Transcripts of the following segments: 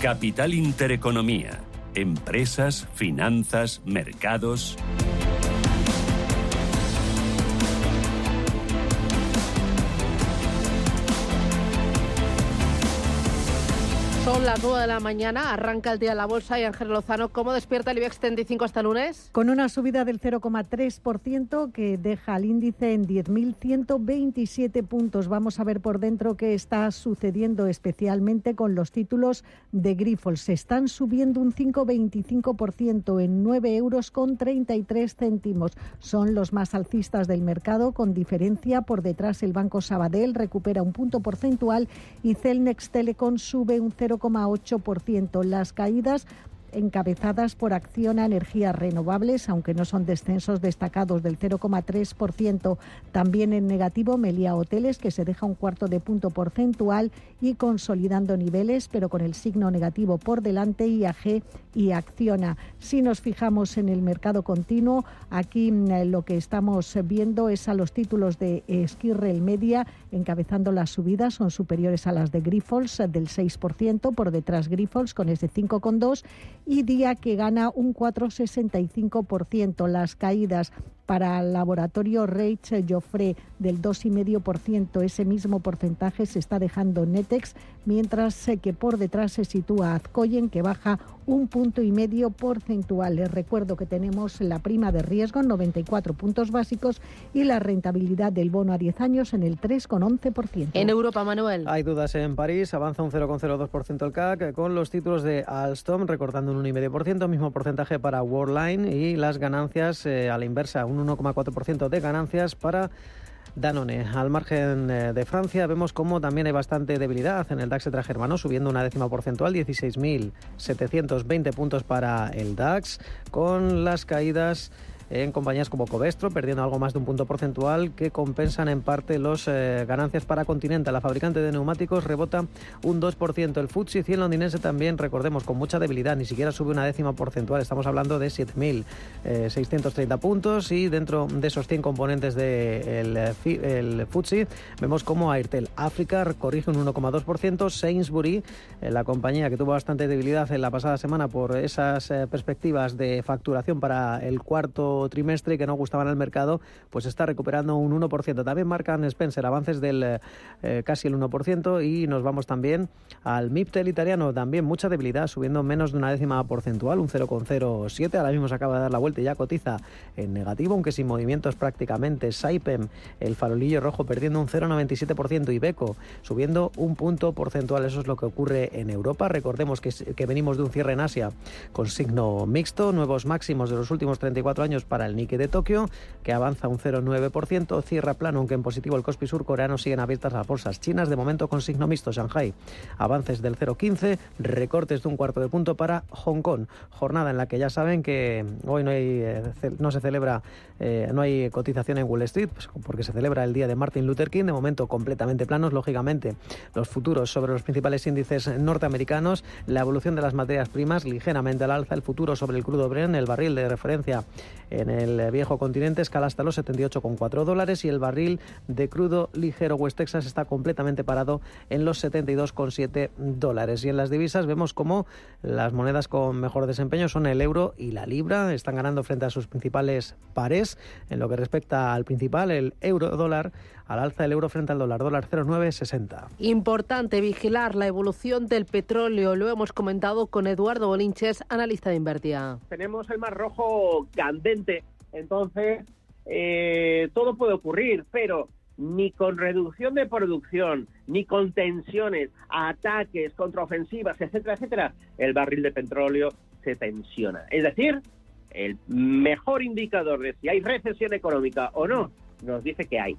Capital Intereconomía. Empresas, finanzas, mercados. Son las 9 de la mañana, arranca el día en la bolsa y Ángel Lozano, ¿cómo despierta el IBEX 35 hasta lunes? Con una subida del 0,3% que deja al índice en 10.127 puntos. Vamos a ver por dentro qué está sucediendo, especialmente con los títulos de Grifols. Se están subiendo un 5,25% en 9,33 €. Son los más alcistas del mercado, con diferencia por detrás el Banco Sabadell recupera un punto porcentual y Celnex Telecom sube un 0,8%. Las caídas encabezadas por Acciona Energías Renovables, aunque no son descensos destacados, del 0,3%. También en negativo Meliá Hoteles, que se deja un cuarto de punto porcentual y consolidando niveles, pero con el signo negativo por delante, IAG y Acciona. Si nos fijamos en el mercado continuo, aquí lo que estamos viendo es a los títulos de Esquirrel Media encabezando las subidas, son superiores a las de Grifols del 6%, por detrás Grifols con ese 5,2%, y Día, que gana un 4,65%. Las caídas para el laboratorio Reich Joffre del 2,5%, ese mismo porcentaje se está dejando Netex, mientras que por detrás se sitúa Azcoyen, que baja 1,5 porcentual. Les recuerdo que tenemos la prima de riesgo en 94 puntos básicos y la rentabilidad del bono a 10 años en el 3,11%. En Europa, Manuel. Hay dudas en París, avanza un 0,02% el CAC, con los títulos de Alstom recortando un 1,5%, mismo porcentaje para Worldline, y las ganancias a la inversa, un 1,4% de ganancias para Danone. Al margen de Francia vemos cómo también hay bastante debilidad en el DAX extragermano, subiendo una décima porcentual, 16.720 puntos para el DAX, con las caídas en compañías como Covestro, perdiendo algo más de un punto porcentual, que compensan en parte las ganancias para Continental. La fabricante de neumáticos rebota un 2%. El FTSE 100 londinense también, recordemos, con mucha debilidad, ni siquiera sube una décima porcentual. Estamos hablando de 7.630 puntos, y dentro de esos 100 componentes del FTSE vemos como Airtel África corrige un 1,2%. Sainsbury, la compañía que tuvo bastante debilidad en la pasada semana por esas perspectivas de facturación para el cuarto trimestre y que no gustaban al mercado, pues está recuperando un 1%. También marcan Spencer avances del casi el 1%, y nos vamos también al MIPTEL italiano, también mucha debilidad, subiendo menos de una décima porcentual, un 0,07. Ahora mismo se acaba de dar la vuelta y ya cotiza en negativo, aunque sin movimientos prácticamente. Saipem, el farolillo rojo, perdiendo un 0,97%, y Beko subiendo un punto porcentual. Eso es lo que ocurre en Europa. Recordemos que venimos de un cierre en Asia con signo mixto, nuevos máximos de los últimos 34 años para el Nikkei de Tokio, que avanza un 0,9%, cierra plano, aunque en positivo el Kospi surcoreano. Siguen abiertas las bolsas chinas, de momento con signo mixto. Shanghai, avances del 0,15, recortes de un cuarto de punto para Hong Kong. Jornada en la que ya saben que hoy no se celebra, no hay cotización en Wall Street, pues porque se celebra el día de Martin Luther King. De momento completamente planos, lógicamente, los futuros sobre los principales índices norteamericanos. La evolución de las materias primas ligeramente al alza. El futuro sobre el crudo Brent, el barril de referencia en el viejo continente, escala hasta los $78,4, y el barril de crudo ligero West Texas está completamente parado en los $72,7. Y en las divisas vemos como las monedas con mejor desempeño son el euro y la libra. Están ganando frente a sus principales pares. En lo que respecta al principal, el euro dólar, al alza el euro frente al dólar 0,960. Importante vigilar la evolución del petróleo. Lo hemos comentado con Eduardo Bolinches, analista de Invertia. Tenemos el mar rojo candente, entonces todo puede ocurrir, pero ni con reducción de producción, ni con tensiones, ataques, contraofensivas, etcétera, etcétera, el barril de petróleo se tensiona. Es decir, el mejor indicador de si hay recesión económica o no, nos dice que hay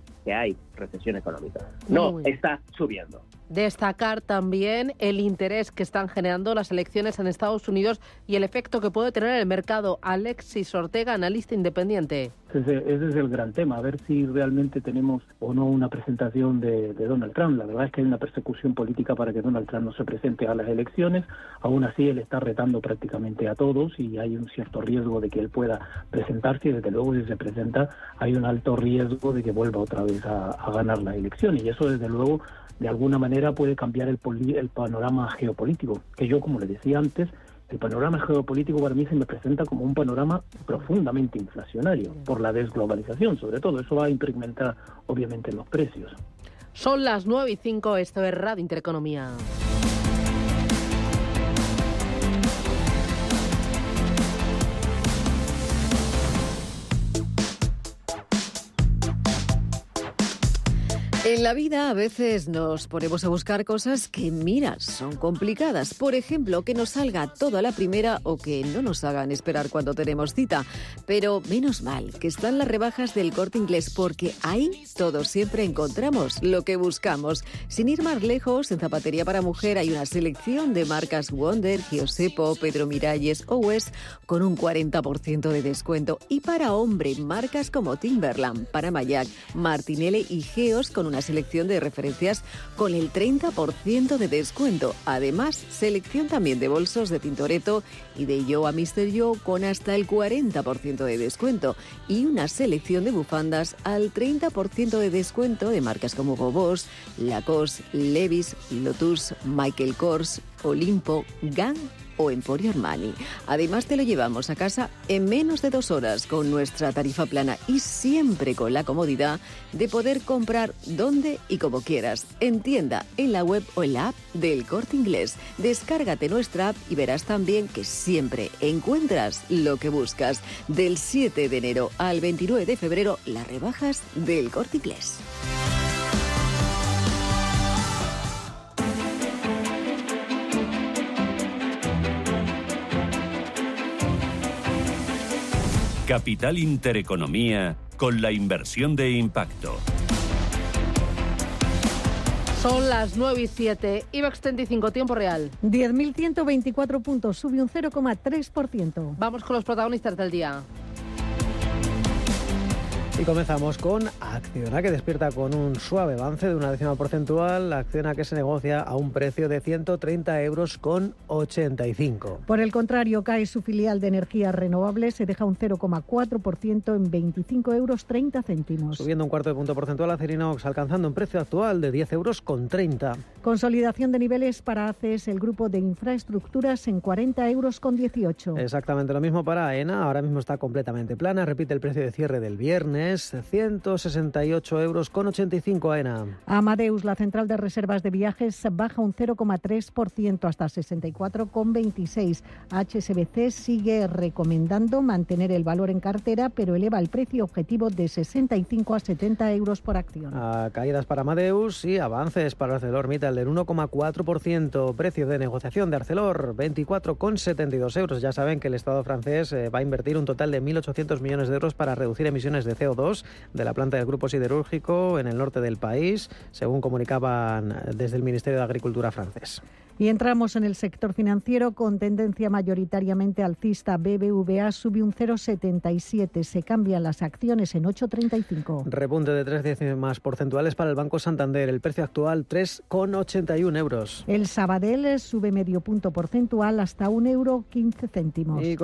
recesión económica. No está subiendo. Destacar también el interés que están generando las elecciones en Estados Unidos y el efecto que puede tener en el mercado. Alexis Ortega, analista independiente. Ese es el gran tema, a ver si realmente tenemos o no una presentación de Donald Trump. La verdad es que hay una persecución política para que Donald Trump no se presente a las elecciones. Aún así, él está retando prácticamente a todos y hay un cierto riesgo de que él pueda presentarse, y desde luego si se presenta hay un alto riesgo de que vuelva otra vez a ganar la elección, y eso desde luego de alguna manera manera puede cambiar el panorama geopolítico, que yo, como le decía antes, el panorama geopolítico para mí se me presenta como un panorama profundamente inflacionario, por la desglobalización sobre todo. Eso va a incrementar obviamente los precios. Son las 9:05, esto es Radio Intereconomía. En la vida a veces nos ponemos a buscar cosas que, mira, son complicadas. Por ejemplo, que nos salga todo a la primera o que no nos hagan esperar cuando tenemos cita. Pero menos mal que están las rebajas del Corte Inglés, porque ahí todos siempre encontramos lo que buscamos. Sin ir más lejos, en zapatería para mujer hay una selección de marcas Wonder, Giosepo, Pedro Miralles o West con un 40% de descuento. Y para hombre, marcas como Timberland, Panamayac, Martinelli y Geos con una selección de referencias con el 30% de descuento. Además, selección también de bolsos de Tintoretto y de Yo a Mr. Yo con hasta el 40% de descuento. Y una selección de bufandas al 30% de descuento de marcas como Hugo Boss, Lacoste, Levi's, Lotus, Michael Kors, Olimpo, Gang o Emporio Armani. Además, te lo llevamos a casa en menos de 2 horas con nuestra tarifa plana y siempre con la comodidad de poder comprar donde y como quieras, en tienda, en la web o en la app del Corte Inglés. Descárgate nuestra app y verás también que siempre encuentras lo que buscas. Del 7 de enero al 29 de febrero, las rebajas del Corte Inglés. Capital Intereconomía con la inversión de impacto. Son las 9:07. IBEX 35, tiempo real. 10.124 puntos, sube un 0,3%. Vamos con los protagonistas del día. Y comenzamos con Acciona, que despierta con un suave avance de 0,1 porcentual. Acciona que se negocia a un precio de 130,85 €. Por el contrario, cae su filial de energías renovables, se deja un 0,4% en 25,30 €. Subiendo un cuarto de punto porcentual, Acerinox alcanzando un precio actual de 10,30 €. Consolidación de niveles para ACES, el grupo de infraestructuras, en 40,18 €. Exactamente lo mismo para AENA, ahora mismo está completamente plana, repite el precio de cierre del viernes. 168,85 € AENA. Amadeus, la central de reservas de viajes, baja un 0,3% hasta 64,26. HSBC sigue recomendando mantener el valor en cartera, pero eleva el precio objetivo de 65 a 70 € por acción. Caídas para Amadeus y avances para ArcelorMittal del 1,4%. Precio de negociación de Arcelor, 24,72 €. Ya saben que el Estado francés va a invertir un total de 1.800 millones de euros para reducir emisiones de CO2 de la planta del grupo siderúrgico en el norte del país, según comunicaban desde el Ministerio de Agricultura francés. Y entramos en el sector financiero con tendencia mayoritariamente alcista. BBVA sube un 0,77. Se cambian las acciones en 8,35. Repunte de 3 décimas porcentuales para el Banco Santander. El precio actual 3,81 €. El Sabadell sube medio punto porcentual hasta 1,15 €. Y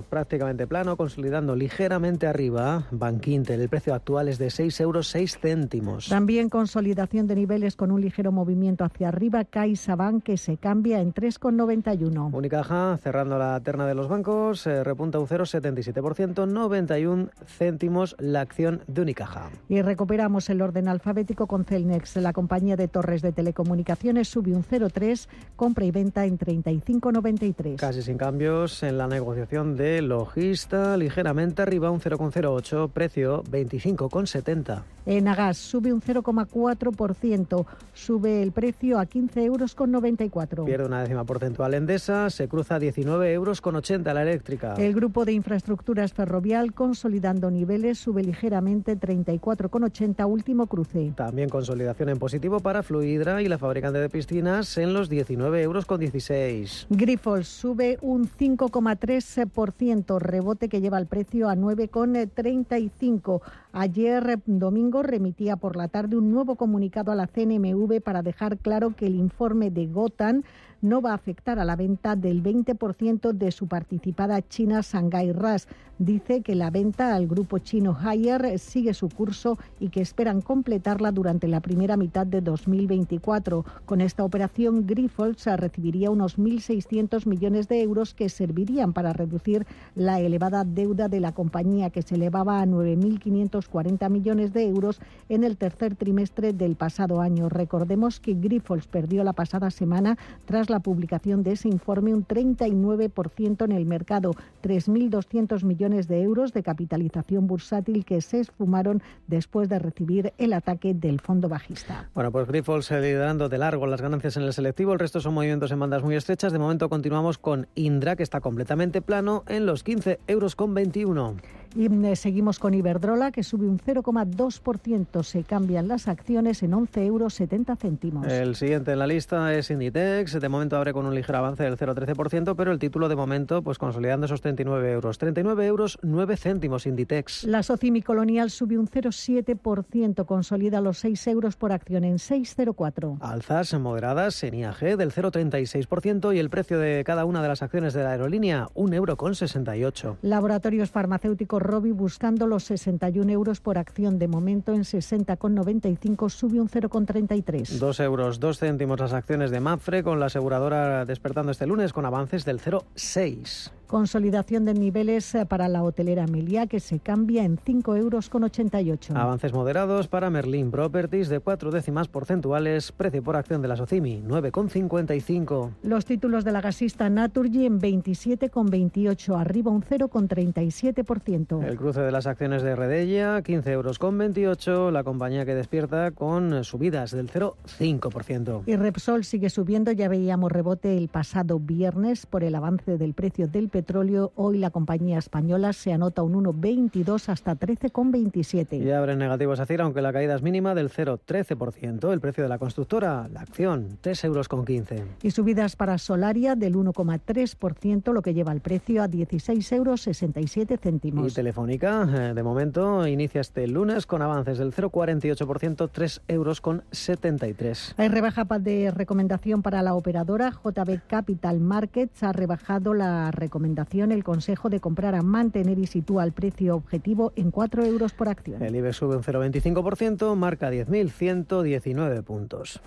prácticamente plano, consolidando ligeramente arriba Bankinter. El precio actual es de 6,06 €. También consolidación de niveles con un ligero movimiento hacia arriba. CaixaBank, que se cambia en 3,91. Unicaja, cerrando la terna de los bancos, repunta un 0,77%, 91 céntimos la acción de Unicaja. Y recuperamos el orden alfabético con Celnex. La compañía de torres de telecomunicaciones sube un 0,3, compra y venta en 35,93. Casi sin cambios en la negociación de Logista, ligeramente arriba un 0,08, precio 25,70. Enagas sube un 0,4%, sube el precio a 15,94 €. Pierde una décima porcentual Endesa, se cruza a 19,80 € la eléctrica. El grupo de infraestructuras Ferrovial, consolidando niveles, sube ligeramente 34,80, último cruce. También consolidación en positivo para Fluidra y la fabricante de piscinas en los 19,16 €. Grifols sube un 5,3%, rebote que lleva el precio a 9,35. Ayer domingo remitía por la tarde un nuevo comunicado a la CNMV para dejar claro que el informe de Gotham no va a afectar a la venta del 20% de su participada China Shanghai RAAS. Dice que la venta al grupo chino Haier sigue su curso y que esperan completarla durante la primera mitad de 2024. Con esta operación, Grifols recibiría unos 1.600 millones de euros que servirían para reducir la elevada deuda de la compañía, que se elevaba a 9.540 millones de euros en el tercer trimestre del pasado año. Recordemos que Grifols perdió la pasada semana, tras la publicación de ese informe, un 39% en el mercado, 3.200 millones de euros de capitalización bursátil que se esfumaron después de recibir el ataque del fondo bajista. Bueno, pues Grifols liderando de largo las ganancias en el selectivo, el resto son movimientos en bandas muy estrechas. De momento continuamos con Indra, que está completamente plano en los 15,21 €. Y seguimos con Iberdrola, que sube un 0,2%. Se cambian las acciones en 11,70 €. El siguiente en la lista es Inditex. De momento abre con un ligero avance del 0,13%, pero el título de momento pues consolidando esos 39 €. 39,09 € Inditex. La Socimi Colonial sube un 0,7%. Consolida los 6 € por acción en 6,04. Alzas moderadas en IAG del 0,36% y el precio de cada una de las acciones de la aerolínea, 1,68 €. Laboratorios Farmacéuticos Rovi buscando los 61 € por acción. De momento en 60,95, sube un 0,33. 2,02 € las acciones de Mapfre, con la aseguradora despertando este lunes con avances del 0,6. Consolidación de niveles para la hotelera Meliá, que se cambia en 5,88 €. Avances moderados para Merlin Properties de 4 décimas porcentuales. Precio por acción de la Socimi, 9,55. Los títulos de la gasista Naturgy en 27,28, arriba un 0,37%. El cruce de las acciones de Redella, 15,28 €, la compañía que despierta con subidas del 0,5%. Y Repsol sigue subiendo, ya veíamos rebote el pasado viernes por el avance del precio del petróleo. Hoy la compañía española se anota un 1,22 hasta 13,27. Y abre negativos a CIR, aunque la caída es mínima del 0,13%. El precio de la constructora, la acción, 3,15 €. Y subidas para Solaria del 1,3%, lo que lleva el precio a 16,67 €. Y Telefónica, de momento, inicia este lunes con avances del 0,48%, 3,73 €. Hay rebaja de recomendación para la operadora. JB Capital Markets ha rebajado la recomendación. El consejo de comprar a mantener y sitúa el precio objetivo en 4 € por acción. El IBEX sube un 0,25%, marca 10.119 puntos.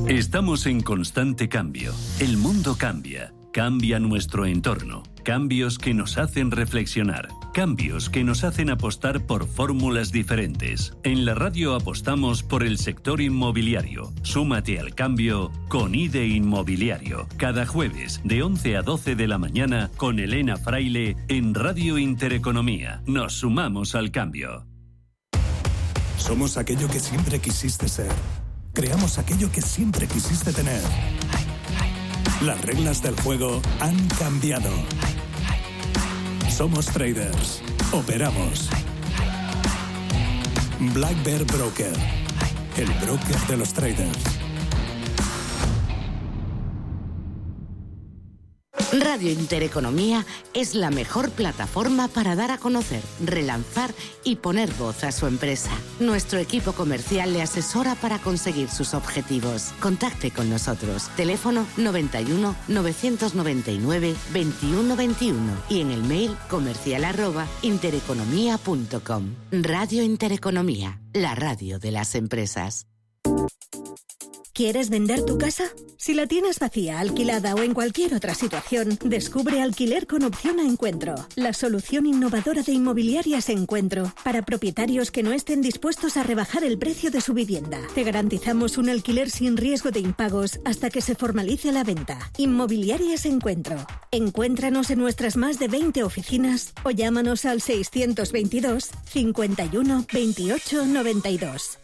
Estamos en constante cambio. El mundo cambia. Cambia nuestro entorno. Cambios que nos hacen reflexionar. Cambios que nos hacen apostar por fórmulas diferentes. En la radio apostamos por el sector inmobiliario. Súmate al cambio con IDE Inmobiliario. Cada jueves de 11 a 12 de la mañana con Elena Fraile en Radio Intereconomía. Nos sumamos al cambio. Somos aquello que siempre quisiste ser. Creamos aquello que siempre quisiste tener. Las reglas del juego han cambiado. Somos traders. Operamos. Black Bear Broker. El broker de los traders. Radio Intereconomía es la mejor plataforma para dar a conocer, relanzar y poner voz a su empresa. Nuestro equipo comercial le asesora para conseguir sus objetivos. Contacte con nosotros. Teléfono 91 999 21 21 y en el mail comercial@intereconomia.com. Radio Intereconomía, la radio de las empresas. ¿Quieres vender tu casa? Si la tienes vacía, alquilada o en cualquier otra situación, descubre Alquiler con Opción a Encuentro, la solución innovadora de inmobiliarias Encuentro para propietarios que no estén dispuestos a rebajar el precio de su vivienda. Te garantizamos un alquiler sin riesgo de impagos hasta que se formalice la venta. Inmobiliarias Encuentro. Encuéntranos en nuestras más de 20 oficinas o llámanos al 622 51 28 92.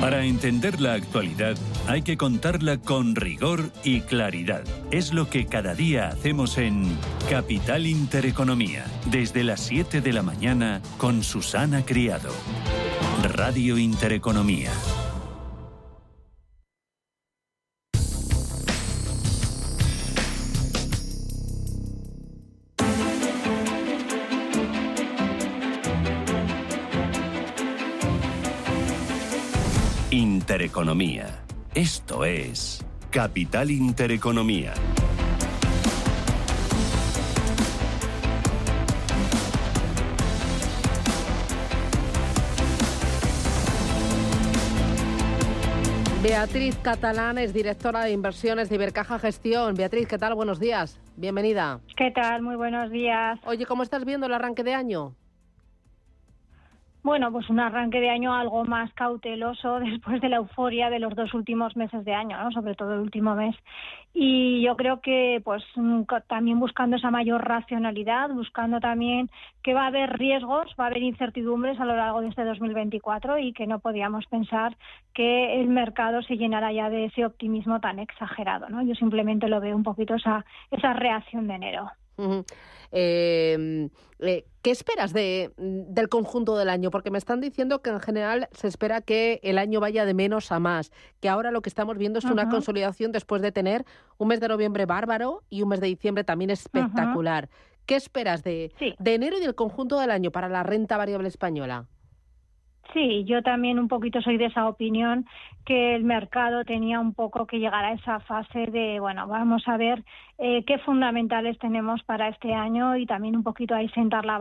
Para entender la actualidad hay que contarla con rigor y claridad. Es lo que cada día hacemos en Capital Intereconomía, desde las 7 de la mañana con Susana Criado. Radio Intereconomía. Intereconomía. Esto es Capital Intereconomía. Beatriz Catalán es directora de inversiones de Ibercaja Gestión. Beatriz, ¿qué tal? Buenos días. Bienvenida. ¿Qué tal? Muy buenos días. Oye, ¿cómo estás viendo el arranque de año? Bueno, pues un arranque de año algo más cauteloso después de la euforia de los 2 últimos meses de año, ¿no? Sobre todo el último mes. Y yo creo que pues también buscando esa mayor racionalidad, buscando también que va a haber riesgos, va a haber incertidumbres a lo largo de este 2024 y que no podíamos pensar que el mercado se llenara ya de ese optimismo tan exagerado, ¿no? Yo simplemente lo veo un poquito esa reacción de enero. Uh-huh. ¿Qué esperas del conjunto del año? Porque me están diciendo que en general se espera que el año vaya de menos a más, que ahora lo que estamos viendo es una consolidación después de tener un mes de noviembre bárbaro y un mes de diciembre también espectacular. ¿Qué esperas de enero y del conjunto del año para la renta variable española? Sí, yo también un poquito soy de esa opinión, que el mercado tenía un poco que llegar a esa fase de, bueno, vamos a ver qué fundamentales tenemos para este año y también un poquito ahí sentar las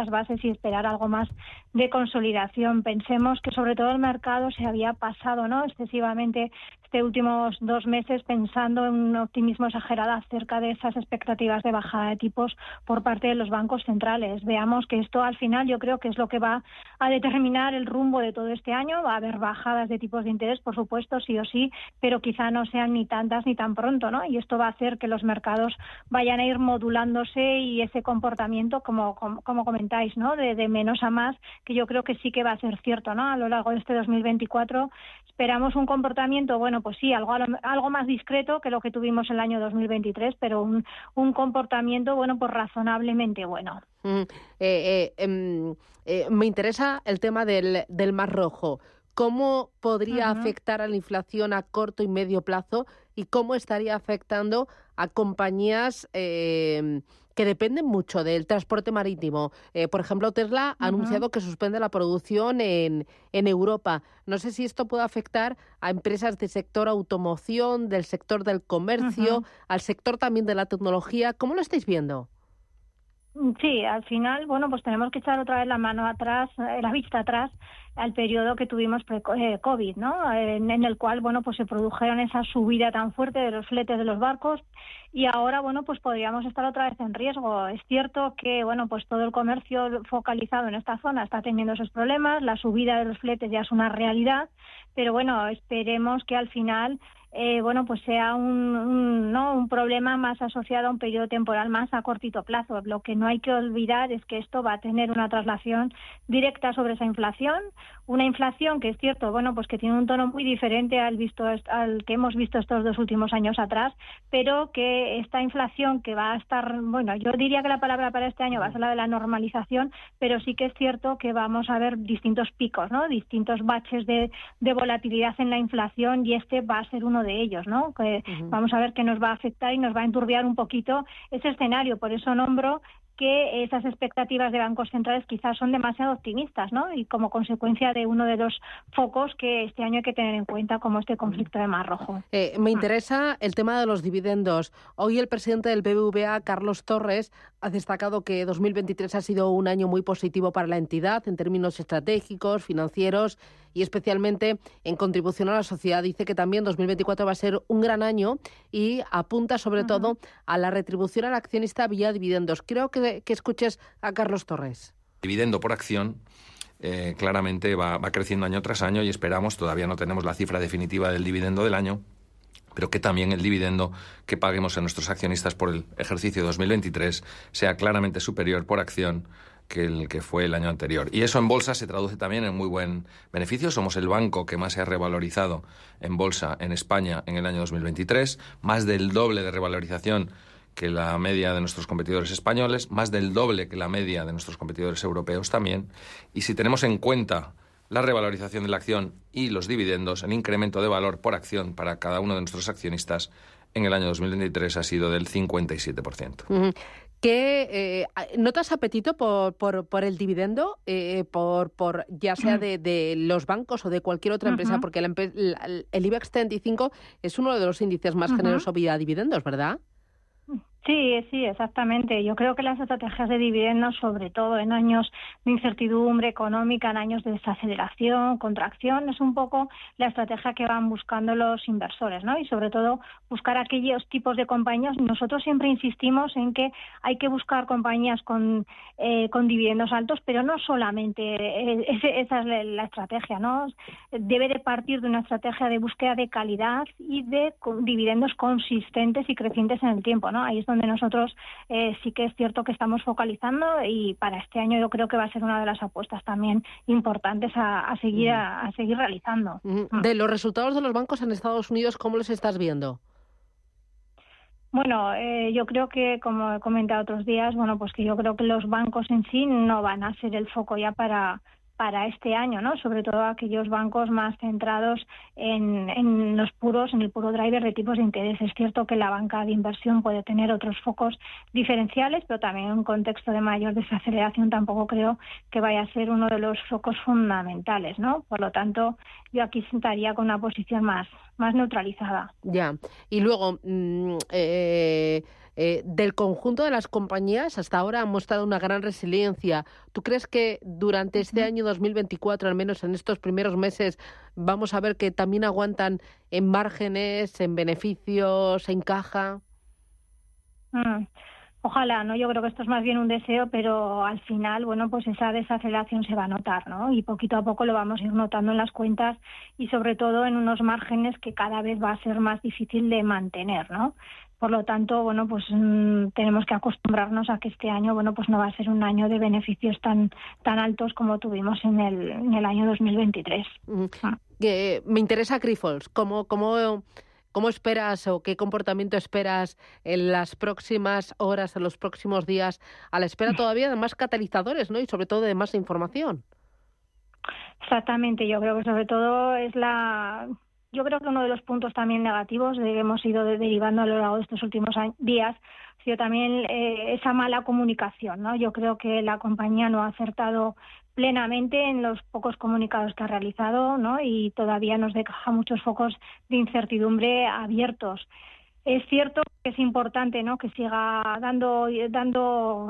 bases y esperar algo más de consolidación. Pensemos que sobre todo el mercado se había pasado, ¿no?, excesivamente estos últimos 2 meses pensando en un optimismo exagerado acerca de esas expectativas de bajada de tipos por parte de los bancos centrales. Veamos que esto al final yo creo que es lo que va a determinar el rumbo de todo este año. Va a haber bajadas de tipos de interés, por supuesto, sí o sí, pero quizá no sean ni tantas ni tan pronto, ¿no? Y esto va a hacer que los mercados vayan a ir modulándose y ese comportamiento, como comentáis, ¿no?, de menos a más, que yo creo que sí que va a ser cierto, ¿no? A lo largo de este 2024 esperamos un comportamiento, bueno, pues sí, algo más discreto que lo que tuvimos el año 2023, pero un comportamiento, bueno, pues razonablemente bueno. Me interesa el tema del Mar Rojo. ¿Cómo podría afectar a la inflación a corto y medio plazo y cómo estaría afectando a compañías que dependen mucho del transporte marítimo? Por ejemplo, Tesla ha anunciado que suspende la producción en Europa. No sé si esto puede afectar a empresas del sector automoción, del sector del comercio, al sector también de la tecnología. ¿Cómo lo estáis viendo? Sí, al final, bueno, pues tenemos que echar otra vez la vista atrás al periodo que tuvimos pre-COVID, ¿no? En el cual, bueno, pues se produjeron esa subida tan fuerte de los fletes de los barcos y ahora, bueno, pues podríamos estar otra vez en riesgo. Es cierto que, bueno, pues todo el comercio focalizado en esta zona está teniendo esos problemas, la subida de los fletes ya es una realidad, pero bueno, esperemos que al final bueno, pues sea un problema más asociado a un periodo temporal más a cortito plazo. Lo que no hay que olvidar es que esto va a tener una traslación directa sobre esa inflación, una inflación que es cierto, bueno, pues que tiene un tono muy diferente al que hemos visto estos 2 últimos años atrás, pero que esta inflación que va a estar, bueno, yo diría que la palabra para este año va a ser la de la normalización, pero sí que es cierto que vamos a ver distintos picos, ¿no?, distintos baches de volatilidad en la inflación y este va a ser uno de ellos, ¿no? Que vamos a ver que nos va a afectar y nos va a enturbiar un poquito ese escenario. Por eso nombro que esas expectativas de bancos centrales quizás son demasiado optimistas, ¿no? Y como consecuencia de uno de los focos que este año hay que tener en cuenta, como este conflicto de Mar Rojo. Me interesa el tema de los dividendos. Hoy el presidente del BBVA, Carlos Torres, ha destacado que 2023 ha sido un año muy positivo para la entidad en términos estratégicos, financieros y especialmente en contribución a la sociedad. Dice que también 2024 va a ser un gran año y apunta sobre todo a la retribución al accionista vía dividendos. Creo que escuches a Carlos Torres. Dividendo por acción claramente va creciendo año tras año y esperamos, todavía no tenemos la cifra definitiva del dividendo del año, pero que también el dividendo que paguemos a nuestros accionistas por el ejercicio 2023 sea claramente superior por acción que el que fue el año anterior. Y eso en bolsa se traduce también en muy buen beneficio. Somos el banco que más se ha revalorizado en bolsa en España en el año 2023, más del doble de revalorización que la media de nuestros competidores españoles, más del doble que la media de nuestros competidores europeos también. Y si tenemos en cuenta la revalorización de la acción y los dividendos, el incremento de valor por acción para cada uno de nuestros accionistas en el año 2023 ha sido del 57%. ¿Qué notas apetito por el dividendo, por ya sea de los bancos o de cualquier otra empresa? Porque el IBEX 35 es uno de los índices más generosos vía dividendos, ¿verdad? Sí, exactamente. Yo creo que las estrategias de dividendos, sobre todo en años de incertidumbre económica, en años de desaceleración, contracción, es un poco la estrategia que van buscando los inversores, ¿no? Y sobre todo buscar aquellos tipos de compañías. Nosotros siempre insistimos en que hay que buscar compañías con dividendos altos, pero no solamente esa es la estrategia, ¿no? Debe de partir de una estrategia de búsqueda de calidad y de dividendos consistentes y crecientes en el tiempo, ¿no? Ahí es donde nosotros sí que es cierto que estamos focalizando, y para este año yo creo que va a ser una de las apuestas también importantes a seguir realizando. De los resultados de los bancos en Estados Unidos, ¿cómo los estás viendo? Bueno, yo creo que, como he comentado otros días, pues que yo creo que los bancos en sí no van a ser el foco ya para este año, ¿no? Sobre todo aquellos bancos más centrados en el puro driver de tipos de interés. Es cierto que la banca de inversión puede tener otros focos diferenciales, pero también en un contexto de mayor desaceleración tampoco creo que vaya a ser uno de los focos fundamentales, ¿no? Por lo tanto, yo aquí estaría con una posición más neutralizada. Ya. Y luego, del conjunto de las compañías, hasta ahora han mostrado una gran resiliencia. ¿Tú crees que durante este año 2024, al menos en estos primeros meses, vamos a ver que también aguantan en márgenes, en beneficios, en caja? Ojalá, ¿no? Yo creo que esto es más bien un deseo, pero al final, pues esa desaceleración se va a notar, ¿no? Y poquito a poco lo vamos a ir notando en las cuentas, y sobre todo en unos márgenes que cada vez va a ser más difícil de mantener, ¿no? Por lo tanto, tenemos que acostumbrarnos a que este año, no va a ser un año de beneficios tan altos como tuvimos en el año 2023. Me interesa Grifols. ¿Cómo esperas o qué comportamiento esperas en las próximas horas, en los próximos días, a la espera todavía de más catalizadores, ¿no? Y sobre todo de más información? Exactamente. Yo creo que sobre todo Yo creo que uno de los puntos también negativos que hemos ido derivando a lo largo de estos últimos días ha sido también esa mala comunicación, ¿no? Yo creo que la compañía no ha acertado plenamente en los pocos comunicados que ha realizado, ¿no? Y todavía nos deja muchos focos de incertidumbre abiertos. Es cierto que es importante, ¿no?, que siga dando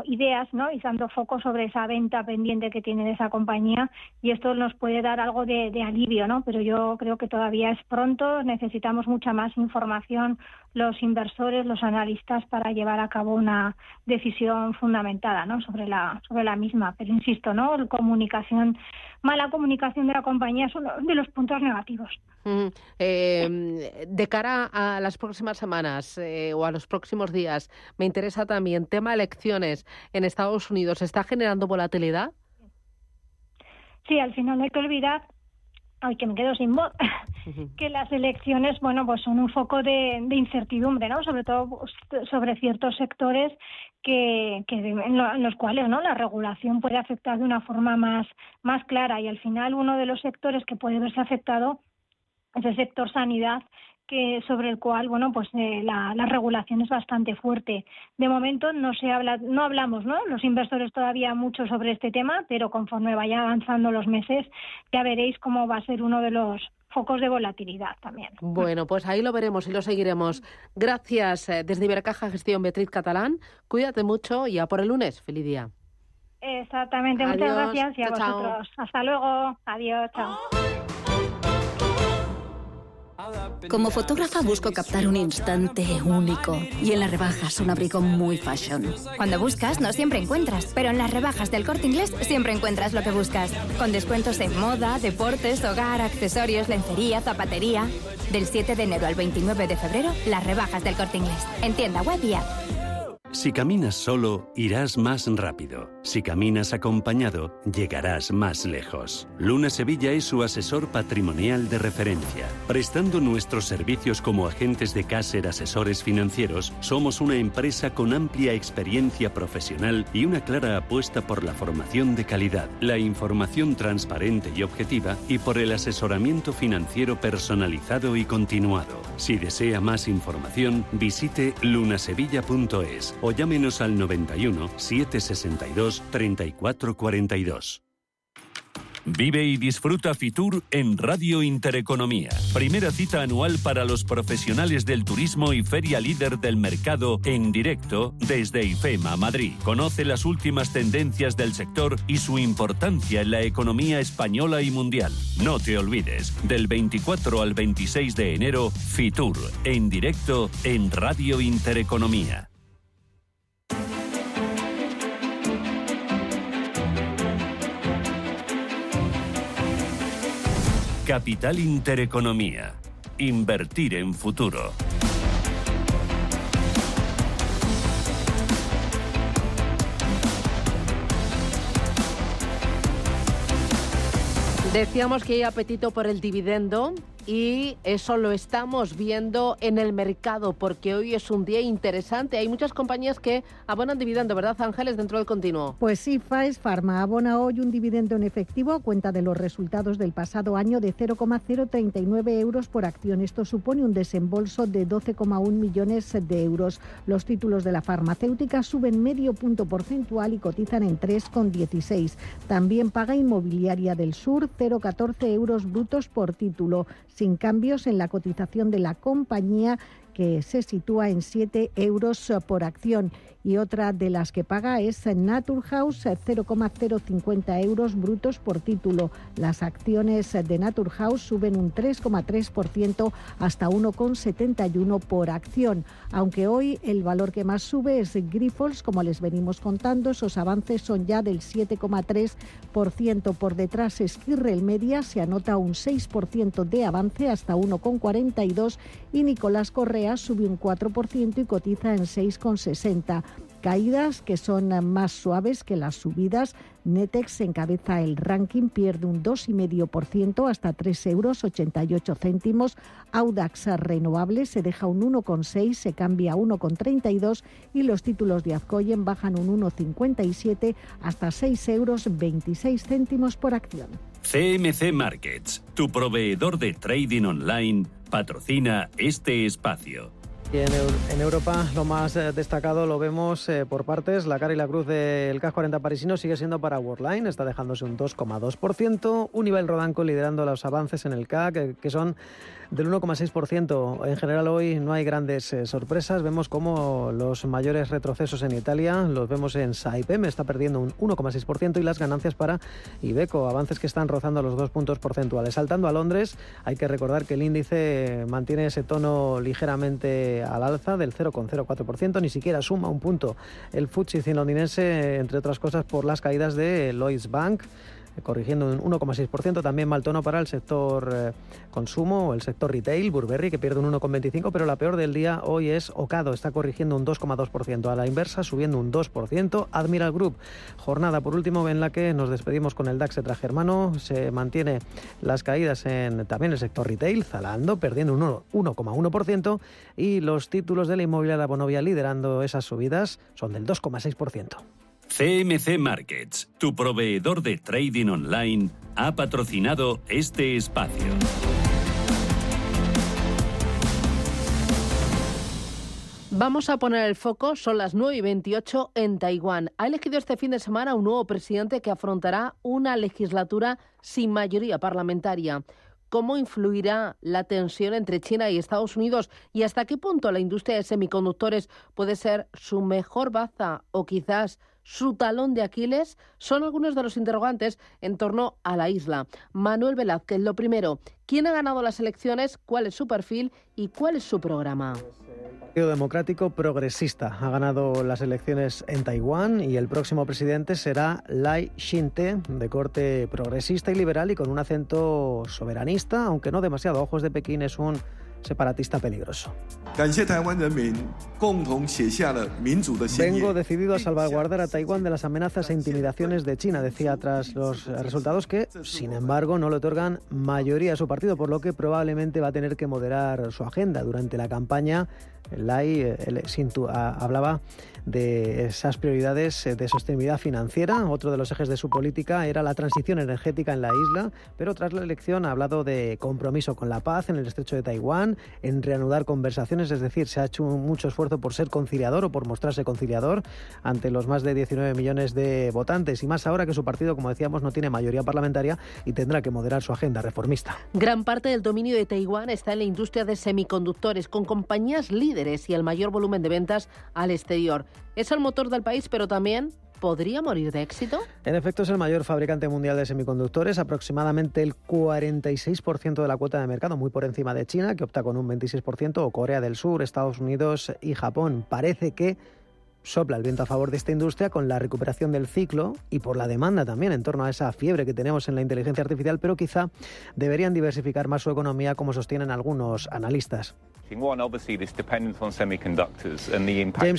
ideas, ¿no?, y dando foco sobre esa venta pendiente que tiene de esa compañía, y esto nos puede dar algo de alivio, ¿no? Pero yo creo que todavía es pronto, necesitamos mucha más información los inversores, los analistas, para llevar a cabo una decisión fundamentada, ¿no?, sobre la misma. Pero insisto, ¿no?, mala comunicación de la compañía es uno de los puntos negativos. De cara a las próximas semanas o a los próximos días, me interesa también tema elecciones en Estados Unidos. ¿Está generando volatilidad? Sí, al final no hay que olvidar, que me quedo sin voz, que las elecciones, son un foco de incertidumbre, ¿no? Sobre todo sobre ciertos sectores en los cuales, ¿no?, la regulación puede afectar de una forma más clara, y al final uno de los sectores que puede verse afectado es el sector sanidad, sobre el cual, la regulación es bastante fuerte. De momento no hablamos, ¿no?, los inversores todavía mucho sobre este tema, pero conforme vaya avanzando los meses ya veréis cómo va a ser uno de los focos de volatilidad también. Bueno, pues ahí lo veremos y lo seguiremos. Gracias desde Ibercaja Gestión, Beatriz Catalán. Cuídate mucho y a por el lunes. Feliz día. Exactamente. Adiós. Muchas gracias y a Chao, vosotros. Hasta luego. Adiós. Chao. Como fotógrafa busco captar un instante único, y en las rebajas un abrigo muy fashion. Cuando buscas no siempre encuentras, pero en las rebajas del Corte Inglés siempre encuentras lo que buscas. Con descuentos en moda, deportes, hogar, accesorios, lencería, zapatería. Del 7 de enero al 29 de febrero, las rebajas del Corte Inglés. En tienda web y app. Si caminas solo, irás más rápido. Si caminas acompañado, llegarás más lejos. Luna Sevilla es su asesor patrimonial de referencia. Prestando nuestros servicios como agentes de Caser Asesores Financieros, somos una empresa con amplia experiencia profesional y una clara apuesta por la formación de calidad, la información transparente y objetiva, y por el asesoramiento financiero personalizado y continuado. Si desea más información, visite lunasevilla.es o llámenos al 91 762 3442. Vive y disfruta Fitur en Radio Intereconomía. Primera cita anual para los profesionales del turismo y feria líder del mercado en directo desde IFEMA Madrid. Conoce las últimas tendencias del sector y su importancia en la economía española y mundial. No te olvides, del 24 al 26 de enero, Fitur en directo en Radio Intereconomía. Capital Intereconomía. Invertir en futuro. Decíamos que hay apetito por el dividendo y eso lo estamos viendo en el mercado porque hoy es un día interesante. Hay muchas compañías que abonan dividendo, ¿verdad, Ángeles, dentro del continuo? Pues sí, Faes Farma abona hoy un dividendo en efectivo a cuenta de los resultados del pasado año de 0,039 euros por acción. Esto supone un desembolso de 12,1 millones de euros. Los títulos de la farmacéutica suben medio punto porcentual y cotizan en 3,16. También paga Inmobiliaria del Sur 0,14 euros brutos por título, sin cambios en la cotización de la compañía, que se sitúa en 7 euros por acción. Y otra de las que paga es Naturhaus, 0,050 euros brutos por título. Las acciones de Naturhaus suben un 3,3% hasta 1,71 por acción. Aunque hoy el valor que más sube es Grifols, como les venimos contando. Esos avances son ya del 7,3%. Por detrás, Esquirrel Media se anota un 6% de avance hasta 1,42 y Nicolás Correa sube un 4% y cotiza en 6,60. Caídas que son más suaves que las subidas. Netex encabeza el ranking, pierde un 2,5% hasta 3,88 euros. Audax Renovables se deja un 1,6, se cambia a 1,32 y los títulos de Azcoyen bajan un 1,57 hasta 6,26 euros por acción. CMC Markets, tu proveedor de trading online, patrocina este espacio. Y en Europa lo más destacado lo vemos por partes. La cara y la cruz del CAC 40 parisino sigue siendo para Worldline, está dejándose un 2,2%. Unibail Rodamco liderando los avances en el CAC, que son del 1,6%. En general hoy no hay grandes sorpresas. Vemos como los mayores retrocesos en Italia los vemos en Saipem, está perdiendo un 1,6%, y las ganancias para Iveco, avances que están rozando los 2 puntos porcentuales. Saltando a Londres, hay que recordar que el índice mantiene ese tono ligeramente al alza del 0,04%, ni siquiera suma un punto el FTSE 100 londinense, entre otras cosas por las caídas de Lloyds Bank, corrigiendo un 1,6%. También mal tono para el sector consumo o el sector retail, Burberry, que pierde un 1,25%, pero la peor del día hoy es Ocado, está corrigiendo un 2,2%, a la inversa subiendo un 2%. Admiral Group, jornada por último en la que nos despedimos con el DAX extragermano, se mantiene las caídas en también el sector retail, Zalando perdiendo un 1,1%, y los títulos de la inmobiliaria Vonovia liderando esas subidas son del 2,6%. CMC Markets, tu proveedor de trading online, ha patrocinado este espacio. Vamos a poner el foco, son las 9:28 en Taiwán. Ha elegido este fin de semana un nuevo presidente que afrontará una legislatura sin mayoría parlamentaria. ¿Cómo influirá la tensión entre China y Estados Unidos? ¿Y hasta qué punto la industria de semiconductores puede ser su mejor baza o quizás su talón de Aquiles? Son algunos de los interrogantes en torno a la isla. Manuel Velázquez, lo primero, ¿quién ha ganado las elecciones? ¿Cuál es su perfil y cuál es su programa? El Partido Democrático Progresista ha ganado las elecciones en Taiwán y el próximo presidente será Lai Ching-te, de corte progresista y liberal y con un acento soberanista, aunque no demasiado a ojos de Pekín, es un separatista peligroso. Vengo decidido a salvaguardar a Taiwán de las amenazas e intimidaciones de China, decía tras los resultados que, sin embargo, no le otorgan mayoría a su partido, por lo que probablemente va a tener que moderar su agenda. Durante la campaña Lai hablaba de esas prioridades de sostenibilidad financiera. Otro de los ejes de su política era la transición energética en la isla, pero tras la elección ha hablado de compromiso con la paz en el estrecho de Taiwán, en reanudar conversaciones, es decir, se ha hecho mucho esfuerzo por ser conciliador o por mostrarse conciliador ante los más de 19 millones de votantes, y más ahora que su partido, como decíamos, no tiene mayoría parlamentaria y tendrá que moderar su agenda reformista. Gran parte del dominio de Taiwán está en la industria de semiconductores, con compañías líderes y el mayor volumen de ventas al exterior. Es el motor del país, pero también ¿podría morir de éxito? En efecto, es el mayor fabricante mundial de semiconductores, aproximadamente el 46% de la cuota de mercado, muy por encima de China, que opta con un 26%, o Corea del Sur, Estados Unidos y Japón. Parece que sopla el viento a favor de esta industria con la recuperación del ciclo y por la demanda también en torno a esa fiebre que tenemos en la inteligencia artificial, pero quizá deberían diversificar más su economía, como sostienen algunos analistas. James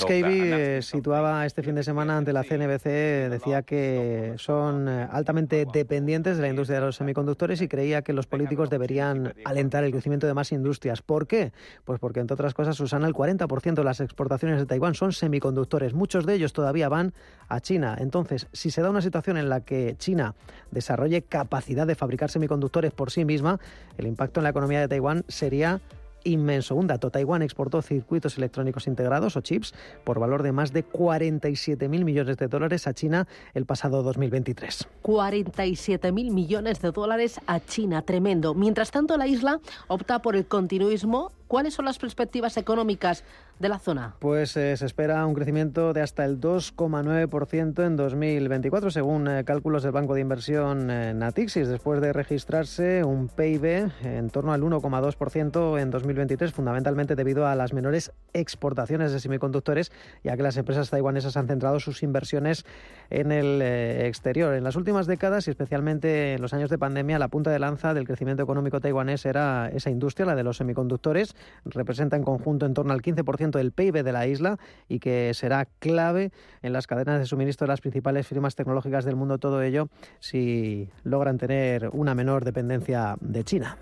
Cavey situaba este fin de semana ante la CNBC, decía que son altamente dependientes de la industria de los semiconductores y creía que los políticos deberían alentar el crecimiento de más industrias. ¿Por qué? Pues porque, entre otras cosas, Susana, el 40% de las exportaciones de Taiwán son semiconductores. Muchos de ellos todavía van a China. Entonces, si se da una situación en la que China desarrolle capacidad de fabricar semiconductores por sí misma, el impacto en la economía de Taiwán sería inmenso. Un dato: Taiwán exportó circuitos electrónicos integrados o chips por valor de más de 47.000 millones de dólares a China el pasado 2023. 47.000 millones de dólares a China, tremendo. Mientras tanto, la isla opta por el continuismo. ¿Cuáles son las perspectivas económicas de la zona? Pues se espera un crecimiento de hasta el 2,9% en 2024, según cálculos del banco de inversión Natixis, después de registrarse un PIB en torno al 1,2% en 2023, fundamentalmente debido a las menores exportaciones de semiconductores, ya que las empresas taiwanesas han centrado sus inversiones en el exterior. En las últimas décadas, y especialmente en los años de pandemia, la punta de lanza del crecimiento económico taiwanés era esa industria, la de los semiconductores. Representa en conjunto en torno al 15% del PIB de la isla y que será clave en las cadenas de suministro de las principales firmas tecnológicas del mundo. Todo ello si logran tener una menor dependencia de China.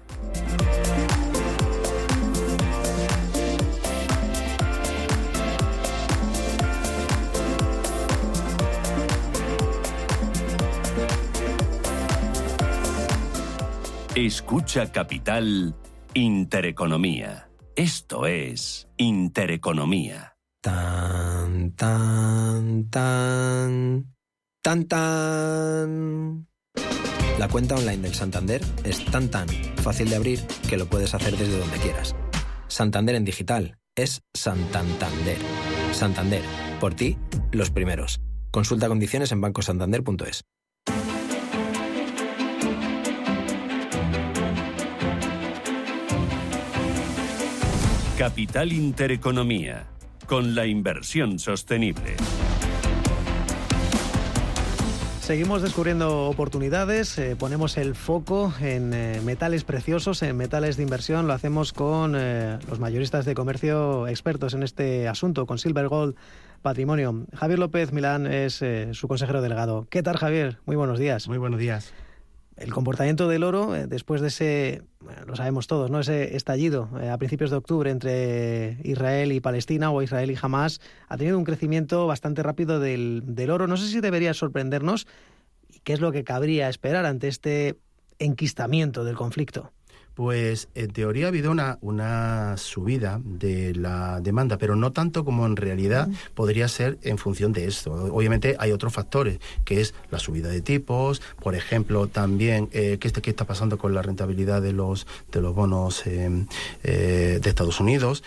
Escucha Capital Intereconomía. Esto es Intereconomía. Tan, tan, tan, tan, tan. La cuenta online del Santander es tan fácil de abrir que lo puedes hacer desde donde quieras. Santander en digital es Santander. Santander, por ti, los primeros. Consulta condiciones en bancosantander.es. Capital Intereconomía, con la inversión sostenible. Seguimos descubriendo oportunidades, ponemos el foco en metales preciosos, en metales de inversión. Lo hacemos con los mayoristas de comercio expertos en este asunto, con Silver Gold Patrimonio. Javier López Milán es su consejero delegado. ¿Qué tal, Javier? Muy buenos días. Muy buenos días. El comportamiento del oro, después de ese, lo sabemos todos, ¿no?, ese estallido a principios de octubre entre Israel y Palestina, o Israel y Hamás, ha tenido un crecimiento bastante rápido del oro. No sé si debería sorprendernos y qué es lo que cabría esperar ante este enquistamiento del conflicto. Pues en teoría ha habido una subida de la demanda, pero no tanto como en realidad podría ser en función de esto. Obviamente hay otros factores, que es la subida de tipos, por ejemplo, también qué está pasando con la rentabilidad de los bonos de Estados Unidos.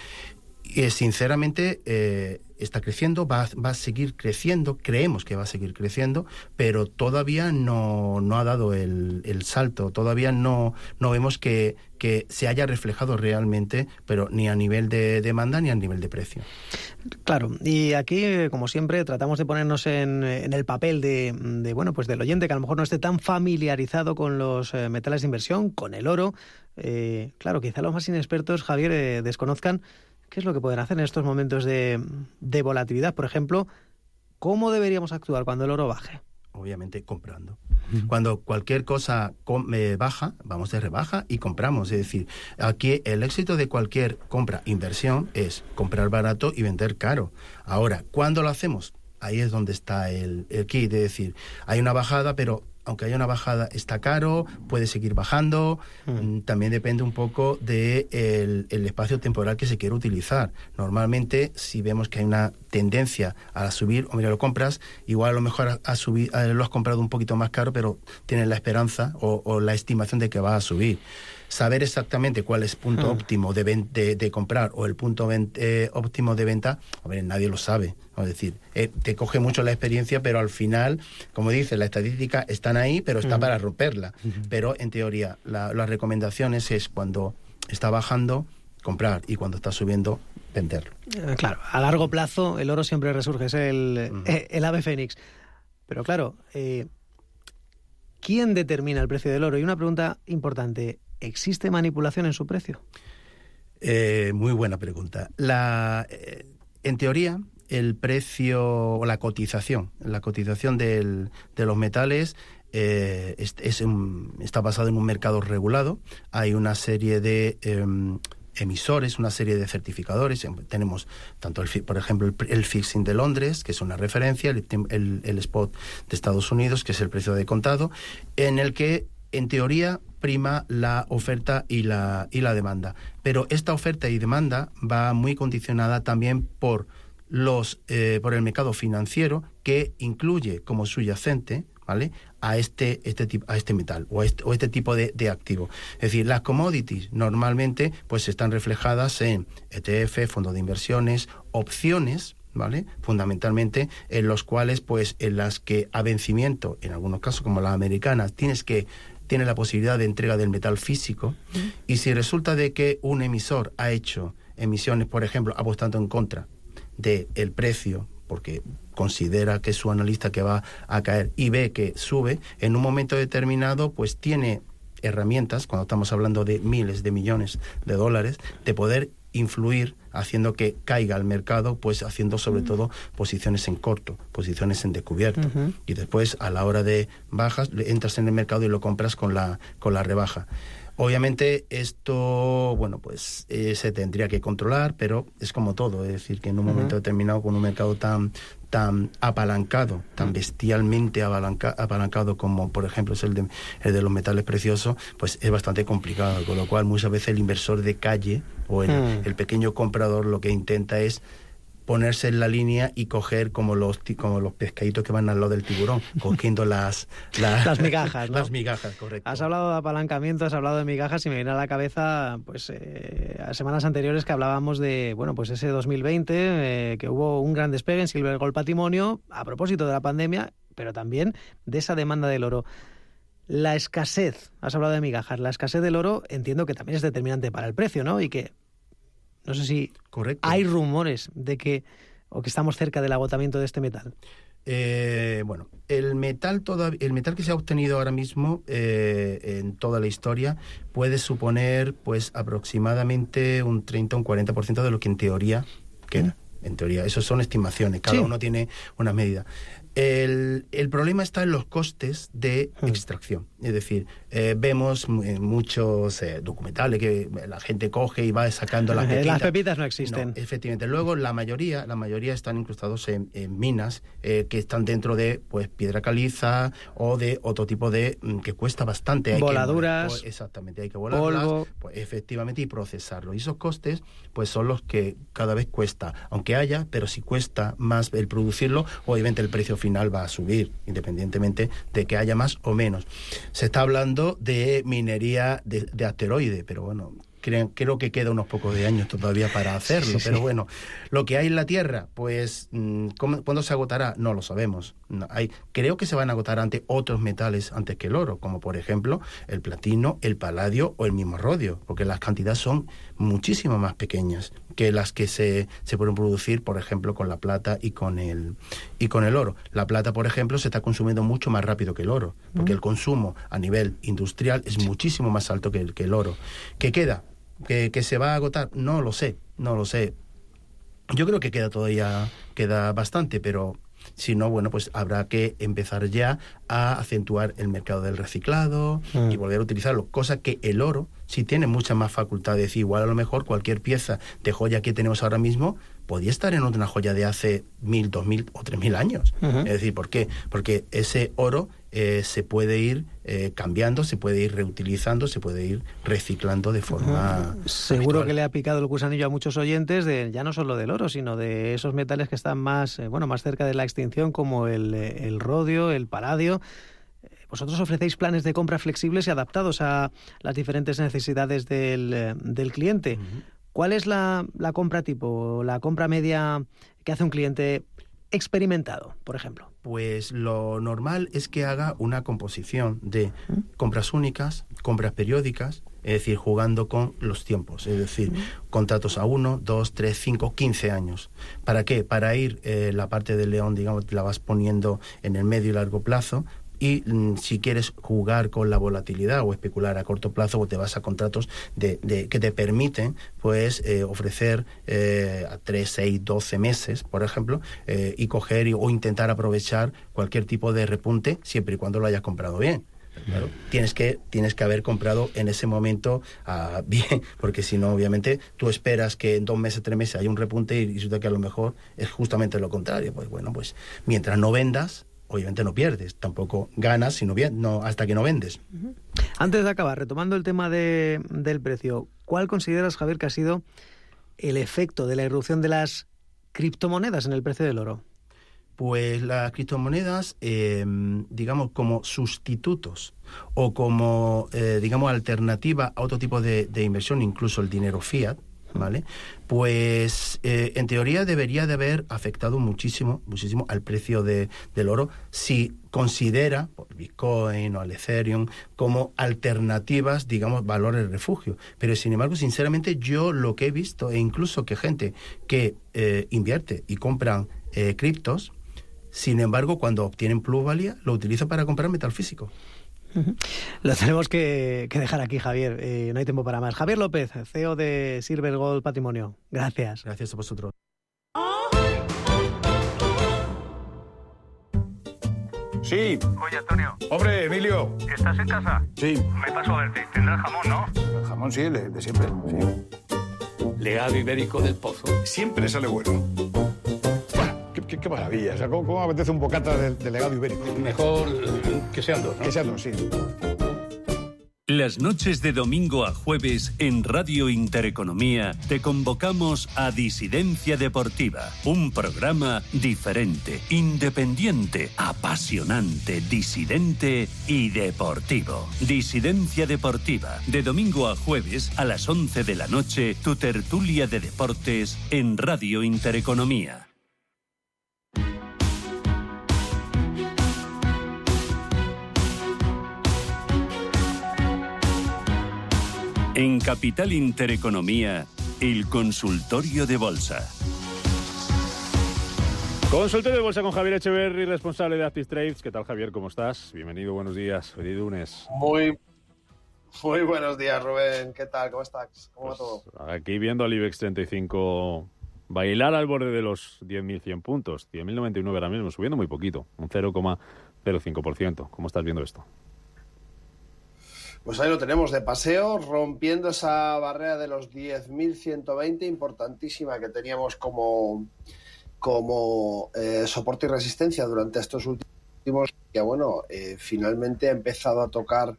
Y sinceramente está creciendo, va a seguir creciendo, creemos que va a seguir creciendo, pero todavía no ha dado el salto, todavía no vemos que se haya reflejado realmente, pero ni a nivel de demanda ni a nivel de precio. Claro, y aquí, como siempre, tratamos de ponernos en el papel del oyente que a lo mejor no esté tan familiarizado con los metales de inversión, con el oro. Claro, quizá los más inexpertos, Javier, desconozcan qué es lo que pueden hacer en estos momentos de volatilidad. Por ejemplo, ¿cómo deberíamos actuar cuando el oro baje? obviamente comprando. Cuando cualquier cosa baja, vamos de rebaja y compramos. Es decir, aquí el éxito de cualquier compra, inversión, es comprar barato y vender caro. Ahora, ¿cuándo lo hacemos? Ahí es donde está el kit, es decir, hay una bajada, pero aunque haya una bajada, está caro, puede seguir bajando. También depende un poco del espacio temporal que se quiere utilizar. Normalmente, si vemos que hay una tendencia a subir, o mira, lo compras, igual a lo mejor lo has comprado un poquito más caro, pero tienes la esperanza o la estimación de que va a subir. Saber exactamente cuál es el punto óptimo de comprar o el punto óptimo de venta, a ver, nadie lo sabe. Es decir, te coge mucho la experiencia, pero al final, como dices, las estadísticas están ahí, pero está para romperla. Pero en teoría, las recomendaciones es cuando está bajando, comprar, y cuando está subiendo, venderlo. Claro, a largo plazo el oro siempre resurge, es el ave fénix. Pero claro, ¿quién determina el precio del oro? Y una pregunta importante, ¿existe manipulación en su precio? Muy buena pregunta. En teoría, el precio o la cotización de los metales está basado en un mercado regulado. Hay una serie de emisores, una serie de certificadores. Tenemos tanto, por ejemplo, el fixing de Londres, que es una referencia, el spot de Estados Unidos, que es el precio de contado, en el que, en teoría, prima la oferta y la demanda. Pero esta oferta y demanda va muy condicionada también por el mercado financiero, que incluye como subyacente, ¿vale?, a este metal o este tipo de activo. Es decir, las commodities normalmente pues están reflejadas en ETF, fondos de inversiones, opciones, ¿vale?, fundamentalmente, en los cuales, pues, en las que a vencimiento, en algunos casos como las americanas, tiene la posibilidad de entrega del metal físico. Y si resulta de que un emisor ha hecho emisiones, por ejemplo, apostando en contra del precio, porque considera que es su analista que va a caer, y ve que sube, en un momento determinado, pues tiene herramientas, cuando estamos hablando de miles de millones de dólares, de poder influir haciendo que caiga el mercado, pues haciendo sobre todo posiciones en corto, posiciones en descubierto. Y después, a la hora de bajas, entras en el mercado y lo compras con la rebaja. Obviamente esto, bueno, pues se tendría que controlar, pero es como todo, es decir, que en un momento determinado, con un mercado tan apalancado, tan bestialmente apalancado como, por ejemplo, es el de los metales preciosos, pues es bastante complicado, con lo cual muchas veces el inversor de calle o el pequeño comprador lo que intenta es ponerse en la línea y coger como los pescaditos que van al lado del tiburón, cogiendo las migajas, ¿no? Las migajas, correcto. Has hablado de apalancamiento, has hablado de migajas, y me viene a la cabeza, pues, a semanas anteriores que hablábamos de, bueno, pues ese 2020, que hubo un gran despegue en Silver Gold Patrimonio, a propósito de la pandemia, pero también de esa demanda del oro. La escasez, has hablado de migajas, la escasez del oro entiendo que también es determinante para el precio, ¿no? Y que no sé si hay rumores de que estamos cerca del agotamiento de este metal. Bueno, el metal que se ha obtenido ahora mismo en toda la historia puede suponer, pues, aproximadamente un 30 o un 40% de lo que en teoría queda. En teoría, eso son estimaciones, cada uno tiene una medida. El problema está en los costes de extracción. Es decir, vemos en muchos documentales que la gente coge y va sacando las pepitas. Las pepitas no existen. No, efectivamente. Luego, la mayoría están incrustados en minas que están dentro de, pues, piedra caliza o de otro tipo de que cuesta bastante. Voladuras. Exactamente, hay que volarlas, polvo. Pues, efectivamente, y procesarlo. Y esos costes, pues, son los que cada vez cuesta, aunque haya, pero si cuesta más el producirlo, obviamente el precio final va a subir, independientemente de que haya más o menos. Se está hablando de minería de asteroide, pero bueno, creo que queda unos pocos de años todavía para hacerlo, pero bueno, lo que hay en la Tierra, pues, ¿cuándo se agotará? No lo sabemos. Creo que se van a agotar otros metales antes que el oro, como por ejemplo el platino, el paladio o el mismo rodio, porque las cantidades son muchísimo más pequeñas que las que se pueden producir, por ejemplo, con la plata y con el oro. La plata, por ejemplo, se está consumiendo mucho más rápido que el oro, porque el consumo a nivel industrial es muchísimo más alto que el oro. ¿Qué queda? ¿Que se va a agotar? No lo sé. Yo creo que queda bastante, pero Si no, bueno, pues habrá que empezar ya a acentuar el mercado del reciclado y volver a utilizarlo, cosa que el oro sí tiene mucha más facultad de decir, igual a lo mejor cualquier pieza de joya que tenemos ahora mismo podía estar en una joya de hace 1000, 2000 o 3000 años. Es decir, ¿por qué? Porque ese oro se puede ir cambiando, se puede ir reutilizando, se puede ir reciclando de forma Seguro habitual. que le ha picado el gusanillo a muchos oyentes de ya no solo del oro, sino de esos metales que están más más cerca de la extinción, como el rodio, el paladio. Vosotros ofrecéis planes de compra flexibles y adaptados a las diferentes necesidades del cliente. ¿Cuál es la compra tipo, la compra media que hace un cliente experimentado, por ejemplo? Pues lo normal es que haga una composición de compras únicas, compras periódicas, es decir, jugando con los tiempos, es decir, contratos a 1, 2, 3, 5, 15 años. ¿Para qué? Para ir la parte del león, digamos, la vas poniendo en el medio y largo plazo. Y si quieres jugar con la volatilidad o especular a corto plazo, pues te vas a contratos que te permiten pues ofrecer a 3, 6, 12 meses, por ejemplo, y coger o intentar aprovechar cualquier tipo de repunte siempre y cuando lo hayas comprado bien. Claro, tienes que haber comprado en ese momento bien, porque si no, obviamente, tú esperas que en 2 meses, 3 meses haya un repunte y resulta que a lo mejor es justamente lo contrario. Pues bueno, pues mientras no vendas, obviamente no pierdes, tampoco ganas sino bien, no, hasta que no vendes. Antes de acabar, retomando el tema del precio, ¿cuál consideras, Javier, que ha sido el efecto de la irrupción de las criptomonedas en el precio del oro? Pues las criptomonedas, digamos, como sustitutos o como, digamos, alternativa a otro tipo de inversión, incluso el dinero fiat, ¿vale? Pues en teoría debería de haber afectado muchísimo al precio del oro si considera por Bitcoin o al Ethereum como alternativas, digamos, valores refugio. Pero sin embargo, sinceramente, yo lo que he visto, e incluso que gente que invierte y compran criptos, sin embargo, cuando obtienen plusvalía, lo utiliza para comprar metal físico. Lo tenemos que dejar aquí, Javier. No hay tiempo para más. Javier López, CEO de Silver Gold Patrimonio. Gracias. Gracias a vosotros. Sí. Oye, Antonio. Hombre, Emilio. ¿Estás en casa? Sí. Me paso a verte. Tendrás jamón, ¿no? El jamón sí, de siempre. Sí. Legado ibérico del Pozo. Siempre sale bueno. Qué maravilla. O sea, ¿cómo apetece un bocata de legado ibérico? Mejor que sean dos, ¿no? Que sean dos, sí. Las noches de domingo a jueves en Radio Intereconomía te convocamos a Disidencia Deportiva, un programa diferente, independiente, apasionante, disidente y deportivo. Disidencia Deportiva, de domingo a jueves a las 11 de la noche, tu tertulia de deportes en Radio Intereconomía. En Capital Intereconomía, el consultorio de bolsa. Consultorio de bolsa con Javier Echeverry, responsable de Active Trades. ¿Qué tal, Javier? ¿Cómo estás? Bienvenido, buenos días. Feliz lunes. Muy buenos días, Rubén. ¿Qué tal? ¿Cómo estás? ¿Cómo va todo? Aquí viendo al IBEX 35 bailar al borde de los 10.100 puntos. 10.099 ahora mismo, subiendo muy poquito, un 0,05%. ¿Cómo estás viendo esto? Pues ahí lo tenemos de paseo, rompiendo esa barrera de los 10.120, importantísima, que teníamos como soporte y resistencia durante estos últimos días. Finalmente ha empezado a tocar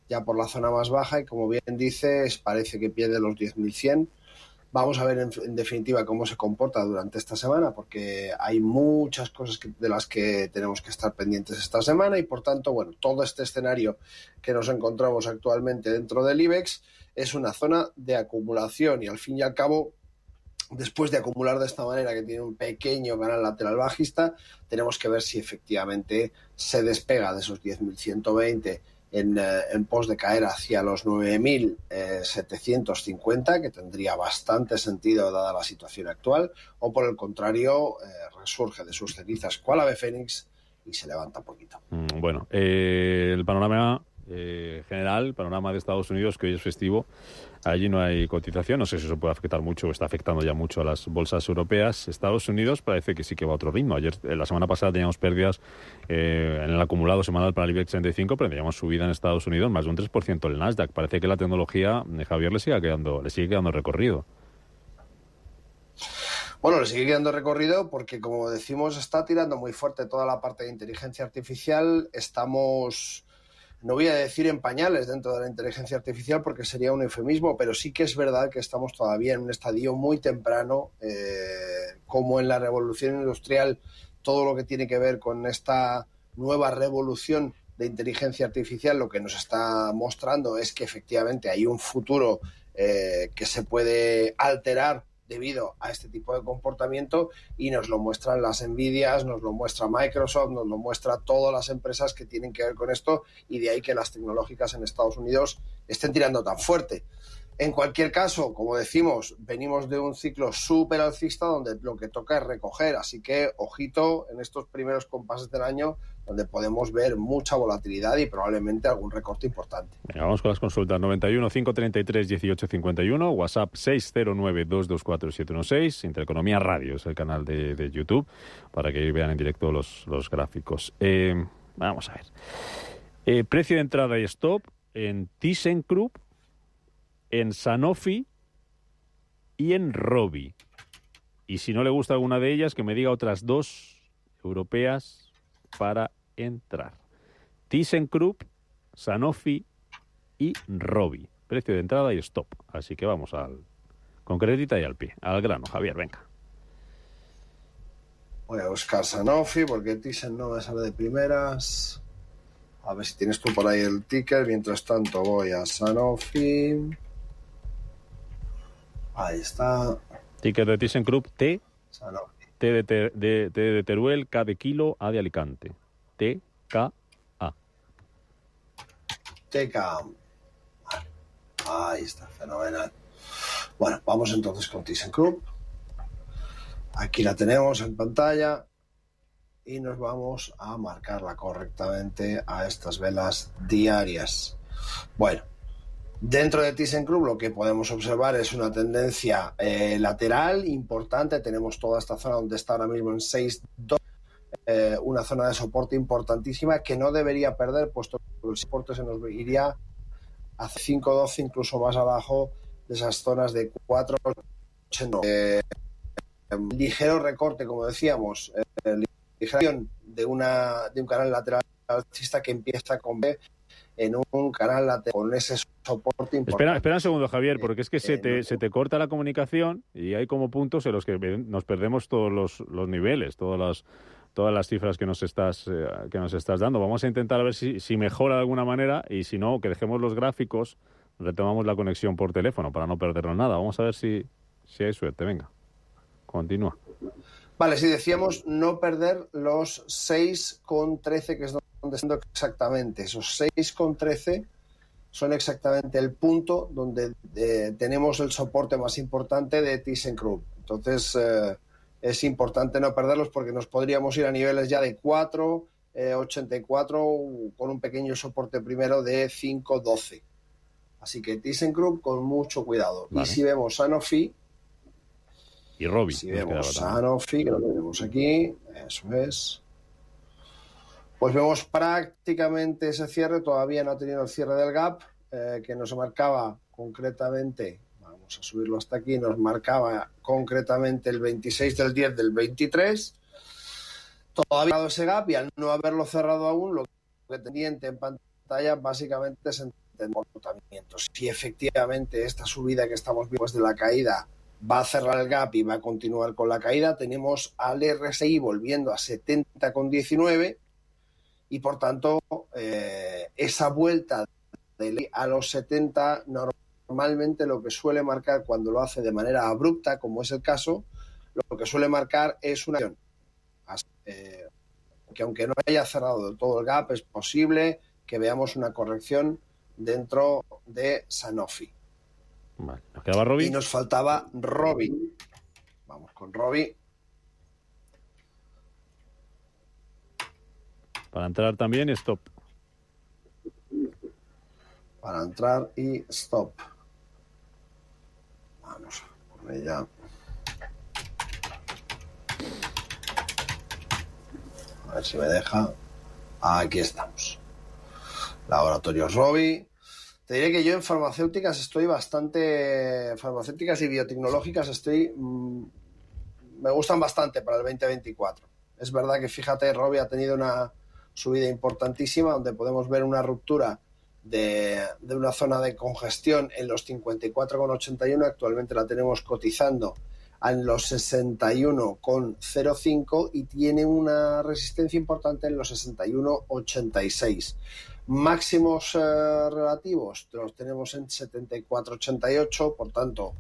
ya por la zona más baja y, como bien dices, parece que pierde los 10.100. Vamos a ver en definitiva cómo se comporta durante esta semana, porque hay muchas cosas de las que tenemos que estar pendientes esta semana y, por tanto, todo este escenario que nos encontramos actualmente dentro del IBEX es una zona de acumulación y, al fin y al cabo, después de acumular de esta manera, que tiene un pequeño canal lateral bajista, tenemos que ver si efectivamente se despega de esos 10.120 en pos de caer hacia los 9.750, que tendría bastante sentido dada la situación actual, o por el contrario, resurge de sus cenizas cual ave fénix y se levanta un poquito. Bueno, el panorama general, panorama de Estados Unidos, que hoy es festivo. Allí no hay cotización. No sé si eso puede afectar mucho o está afectando ya mucho a las bolsas europeas. Estados Unidos parece que sí que va a otro ritmo. Ayer, la semana pasada, teníamos pérdidas en el acumulado semanal para el IBEX 35, pero teníamos subida en Estados Unidos más de un 3% el Nasdaq. Parece que la tecnología, Javier, le sigue quedando recorrido. Bueno, le sigue quedando recorrido porque, como decimos, está tirando muy fuerte toda la parte de inteligencia artificial. Estamos, no voy a decir en pañales dentro de la inteligencia artificial porque sería un eufemismo, pero sí que es verdad que estamos todavía en un estadio muy temprano, como en la revolución industrial, todo lo que tiene que ver con esta nueva revolución de inteligencia artificial, lo que nos está mostrando es que efectivamente hay un futuro que se puede alterar debido a este tipo de comportamiento, y nos lo muestran las Nvidias, nos lo muestra Microsoft, nos lo muestra todas las empresas que tienen que ver con esto, y de ahí que las tecnológicas en Estados Unidos estén tirando tan fuerte. En cualquier caso, como decimos, venimos de un ciclo súper alcista donde lo que toca es recoger, así que ojito en estos primeros compases del año donde podemos ver mucha volatilidad y probablemente algún recorte importante. Venga, vamos con las consultas. 91 533 18 51, WhatsApp 609 224 716, Intereconomía Radio es el canal de YouTube para que vean en directo los gráficos. Vamos a ver. Precio de entrada y stop en ThyssenKrupp, en Sanofi y en Robi. Y si no le gusta alguna de ellas, que me diga otras dos europeas para entrar. ThyssenKrupp, Sanofi y Robi. Precio de entrada y stop. Así que vamos con crédito y al pie. Al grano, Javier, venga. Voy a buscar Sanofi porque Thyssen no me sale de primeras. A ver si tienes tú por ahí el ticker. Mientras tanto voy a Sanofi. Ahí está. Ticket de ThyssenKrupp T. Sanofi. T de Teruel, K de kilo, A de Alicante. TKA. TKA. Ahí está, fenomenal. Bueno, vamos entonces con ThyssenKrupp. Aquí la tenemos en pantalla y nos vamos a marcarla correctamente a estas velas diarias. Bueno, dentro de ThyssenKrupp lo que podemos observar es una tendencia lateral importante. Tenemos toda esta zona donde está ahora mismo en 6.2, una zona de soporte importantísima que no debería perder, puesto que el soporte se nos iría a 5.12, incluso más abajo de esas zonas de 4.80. Ligero recorte, como decíamos, ligeración de un canal lateral alcista que empieza con B en un canal lateral con ese soporte importante. Espera un segundo, Javier, porque es que se te corta la comunicación y hay como puntos en los que nos perdemos todos los niveles, todas las cifras que nos estás dando. Vamos a intentar a ver si mejora de alguna manera, y si no, que dejemos los gráficos, retomamos la conexión por teléfono para no perdernos nada. Vamos a ver si hay suerte. Venga, continúa. Vale, si decíamos no perder los 6,13, que es donde están exactamente. Esos 6,13 son exactamente el punto donde tenemos el soporte más importante de ThyssenKrupp. Entonces, es importante no perderlos porque nos podríamos ir a niveles ya de 4,84 con un pequeño soporte primero de 5,12. Así que ThyssenKrupp con mucho cuidado. Vale. Y si vemos Sanofi y Robi, si vemos Sanofi, que lo tenemos aquí, eso es, pues vemos prácticamente ese cierre. Todavía no ha tenido el cierre del gap, que nos marcaba concretamente, vamos a subirlo hasta aquí, nos marcaba concretamente el 26 del 10 del 23. Todavía ha dado ese gap, y al no haberlo cerrado aún, lo que pendiente en pantalla básicamente es entender comportamientos. Si efectivamente esta subida que estamos viendo desde la caída va a cerrar el gap y va a continuar con la caída, tenemos al RSI volviendo a 70,19, y por tanto esa vuelta a los 70 normalmente lo que suele marcar, cuando lo hace de manera abrupta, como es el caso, lo que suele marcar es una acción. Que aunque no haya cerrado del todo el gap, es posible que veamos una corrección dentro de Sanofi. Vale. ¿Nos quedaba Robi? Y nos faltaba Robi. Vamos con Robi. Para entrar también, stop. para entrar y stop. Vamos por ella. A ver si me deja. Aquí estamos. Laboratorios Rovi. Te diré que yo en farmacéuticas estoy bastante... Farmacéuticas y biotecnológicas me gustan bastante para el 2024. Es verdad que, fíjate, Rovi ha tenido una subida importantísima donde podemos ver una ruptura de una zona de congestión en los 54,81. Actualmente la tenemos cotizando en los 61,05 y tiene una resistencia importante en los 61,86. Máximos relativos los tenemos en 74,88, por tanto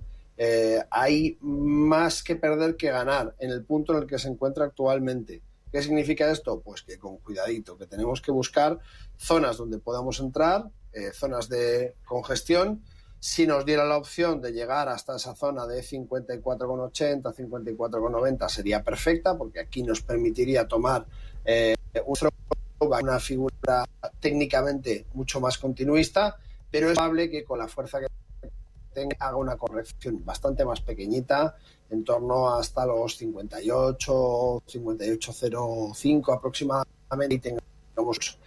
hay más que perder que ganar en el punto en el que se encuentra actualmente. ¿Qué significa esto? Pues que con cuidadito, que tenemos que buscar zonas donde podamos entrar, zonas de congestión. Si nos diera la opción de llegar hasta esa zona de 54,80, 54,90 sería perfecta, porque aquí nos permitiría tomar una figura técnicamente mucho más continuista, pero es probable que con la fuerza que tenga haga una corrección bastante más pequeñita, en torno hasta los 58, 58,05 aproximadamente, y tengamos.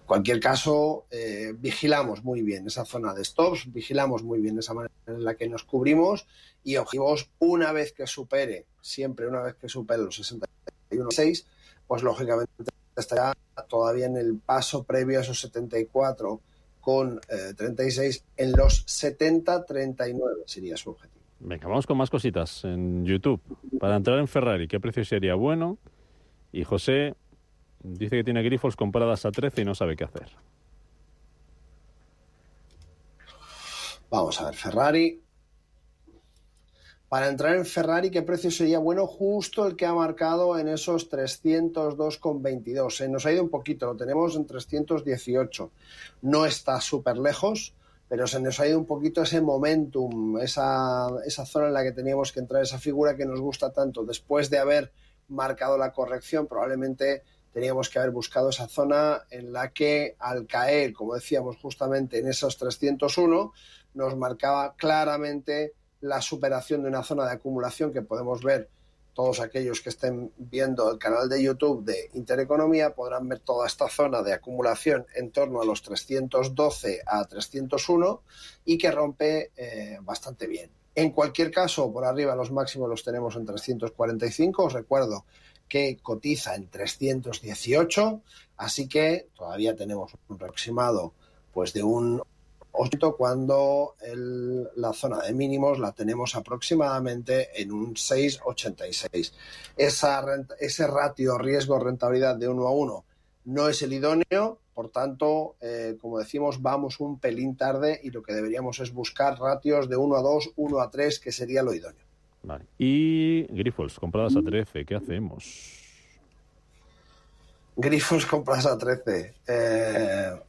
En cualquier caso, vigilamos muy bien esa zona de stops, vigilamos muy bien esa manera en la que nos cubrimos y objetivos una vez que supere los 61,6, pues lógicamente estará todavía en el paso previo a esos 74,36 en los 70,39 sería su objetivo. Venga, vamos con más cositas en YouTube. Para entrar en Ferrari, ¿qué precio sería bueno? Y José dice que tiene Grifols compradas a 13 y no sabe qué hacer. Vamos a ver, Ferrari. Para entrar en Ferrari, ¿qué precio sería bueno? Justo el que ha marcado en esos 302,22. Se nos ha ido un poquito, lo tenemos en 318. No está súper lejos, pero se nos ha ido un poquito ese momentum, esa zona en la que teníamos que entrar, esa figura que nos gusta tanto. Después de haber marcado la corrección, probablemente teníamos que haber buscado esa zona en la que al caer, como decíamos, justamente en esos 301, nos marcaba claramente la superación de una zona de acumulación que podemos ver. Todos aquellos que estén viendo el canal de YouTube de Intereconomía podrán ver toda esta zona de acumulación en torno a los 312 a 301 y que rompe bastante bien. En cualquier caso, por arriba los máximos los tenemos en 345. Os recuerdo que cotiza en 318, así que todavía tenemos un aproximado pues de un 8, cuando la zona de mínimos la tenemos aproximadamente en un 6,86. Ese ratio riesgo-rentabilidad de 1 a 1 no es el idóneo, por tanto, como decimos, vamos un pelín tarde y lo que deberíamos es buscar ratios de 1 a 2, 1 a 3, que sería lo idóneo. Vale. Y Grifols compradas a 13, ¿qué hacemos? Grifols compradas a 13.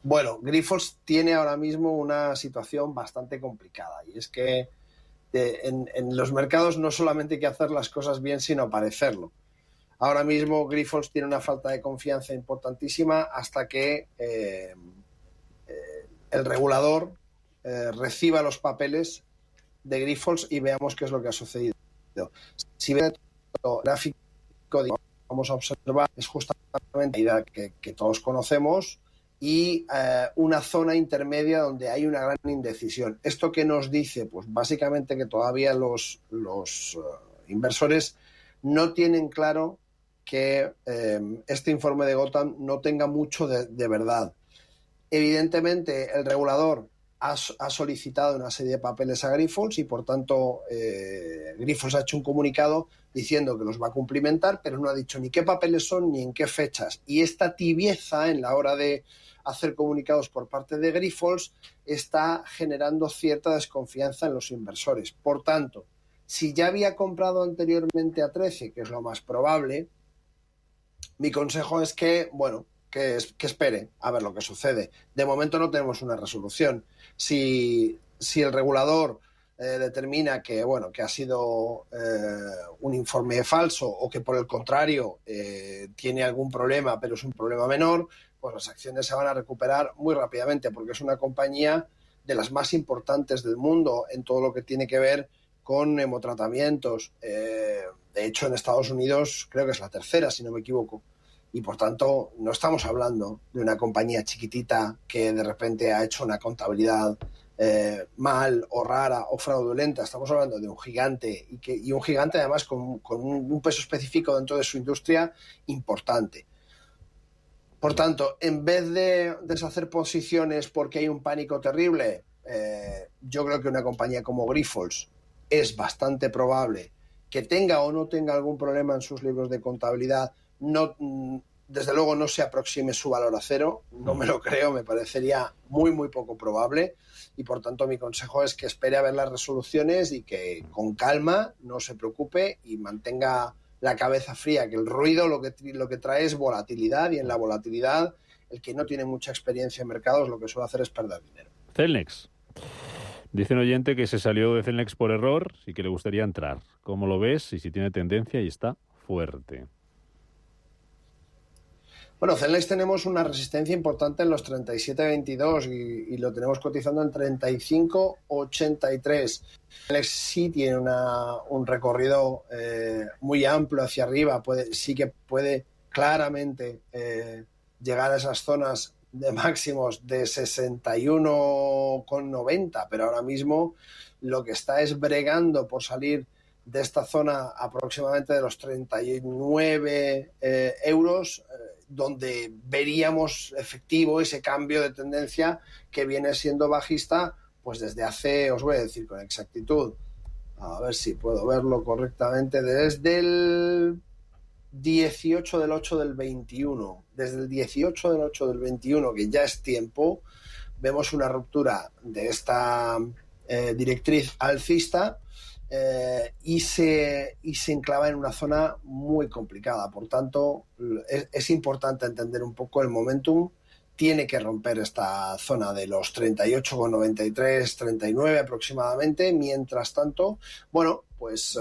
Bueno, Grifols tiene ahora mismo una situación bastante complicada y es que en los mercados no solamente hay que hacer las cosas bien, sino parecerlo. Ahora mismo Grifols tiene una falta de confianza importantísima hasta que el regulador reciba los papeles de Grifols y veamos qué es lo que ha sucedido. Si ven el gráfico, vamos a observar, es justamente la que todos conocemos y una zona intermedia donde hay una gran indecisión. ¿Esto qué nos dice? Pues básicamente que todavía los inversores no tienen claro que este informe de Gotham no tenga mucho de verdad. Evidentemente, el regulador ha solicitado una serie de papeles a Grifols y, por tanto, Grifols ha hecho un comunicado diciendo que los va a cumplimentar, pero no ha dicho ni qué papeles son ni en qué fechas. Y esta tibieza en la hora de hacer comunicados por parte de Grifols está generando cierta desconfianza en los inversores. Por tanto, si ya había comprado anteriormente a 13, que es lo más probable, mi consejo es que, bueno, que espere a ver lo que sucede. De momento no tenemos una resolución. Si el regulador determina que, bueno, que ha sido un informe falso o que por el contrario tiene algún problema, pero es un problema menor, pues las acciones se van a recuperar muy rápidamente, porque es una compañía de las más importantes del mundo en todo lo que tiene que ver con hemotratamientos. De hecho, en Estados Unidos creo que es la tercera, si no me equivoco. Y, por tanto, no estamos hablando de una compañía chiquitita que de repente ha hecho una contabilidad mal o rara o fraudulenta. Estamos hablando de un gigante y un gigante además con un peso específico dentro de su industria importante. Por tanto, en vez de deshacer posiciones porque hay un pánico terrible, yo creo que una compañía como Grifols es bastante probable que tenga o no tenga algún problema en sus libros de contabilidad. No, desde luego no se aproxime su valor a cero, no me lo creo, me parecería muy, muy poco probable, y por tanto mi consejo es que espere a ver las resoluciones y que con calma no se preocupe y mantenga la cabeza fría, que el ruido lo que trae es volatilidad, y en la volatilidad el que no tiene mucha experiencia en mercados lo que suele hacer es perder dinero. Celnex. Dice un oyente que se salió de Celnex por error y que le gustaría entrar. ¿Cómo lo ves? Y si tiene tendencia y está fuerte. Bueno, Celnex tenemos una resistencia importante en los 37.22 y lo tenemos cotizando en 35.83. Celnex sí tiene un recorrido muy amplio hacia arriba, sí que puede claramente llegar a esas zonas de máximos de 61,90, pero ahora mismo lo que está es bregando por salir de esta zona aproximadamente de los 39 euros, donde veríamos efectivo ese cambio de tendencia que viene siendo bajista pues desde hace, os voy a decir con exactitud, a ver si puedo verlo correctamente, desde el 18 del 8 del 21, desde el 18 del 8 del 21, que ya es tiempo, vemos una ruptura de esta directriz alcista y se enclava en una zona muy complicada. Por tanto, es importante entender un poco el momentum. Tiene que romper esta zona de los 38,93, 39 aproximadamente. Mientras tanto, bueno, pues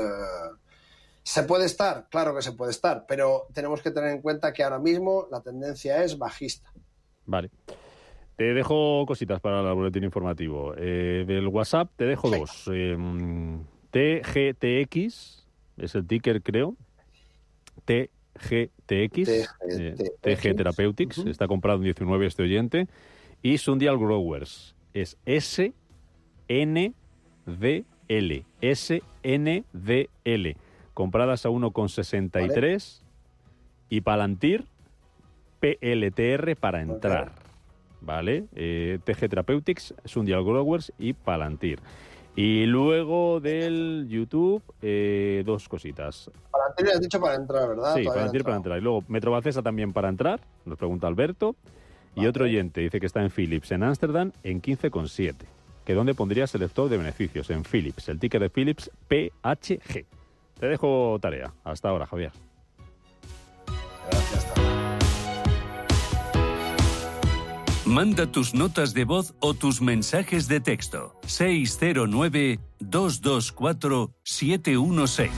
¿se puede estar? Claro que se puede estar, pero tenemos que tener en cuenta que ahora mismo la tendencia es bajista. Vale. Te dejo cositas para el boletín informativo. Del WhatsApp te dejo dos. TGTX, es el ticker, creo. TGTX, TG Therapeutics, está comprado en 19 este oyente. Y Sundial Growers, es SNDL, SNDL, compradas a 1,63. Vale. Y Palantir, PLTR para entrar. ¿Vale? TG Therapeutics, Sundial Growers y Palantir. Y luego del YouTube, dos cositas. Palantir has dicho para entrar, ¿verdad? Sí, Palantir para entrar. Y luego Metrobacesa también para entrar, nos pregunta Alberto. Vale. Y otro oyente dice que está en Philips, en Ámsterdam, en 15,7. ¿Que dónde pondrías el lector de beneficios? En Philips, el ticker de Philips, PHG. Te dejo tarea. Hasta ahora, Javier. Gracias. Manda tus notas de voz o tus mensajes de texto. 609-224-716.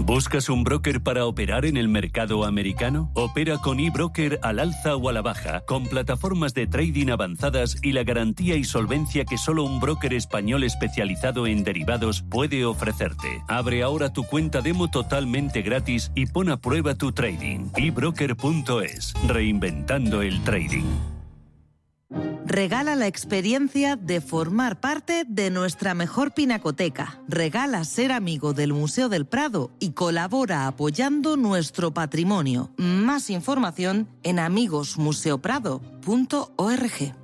¿Buscas un broker para operar en el mercado americano? Opera con eBroker al alza o a la baja, con plataformas de trading avanzadas y la garantía y solvencia que solo un broker español especializado en derivados puede ofrecerte. Abre ahora tu cuenta demo totalmente gratis y pon a prueba tu trading. eBroker.es, reinventando el trading. Regala la experiencia de formar parte de nuestra mejor pinacoteca. Regala ser amigo del Museo del Prado y colabora apoyando nuestro patrimonio. Más información en amigosmuseoprado.org.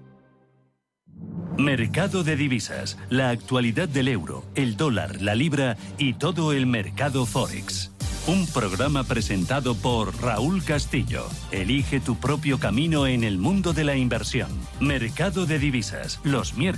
Mercado de divisas, la actualidad del euro, el dólar, la libra y todo el mercado Forex. Un programa presentado por Raúl Castillo. Elige tu propio camino en el mundo de la inversión. Mercado de divisas, los miércoles.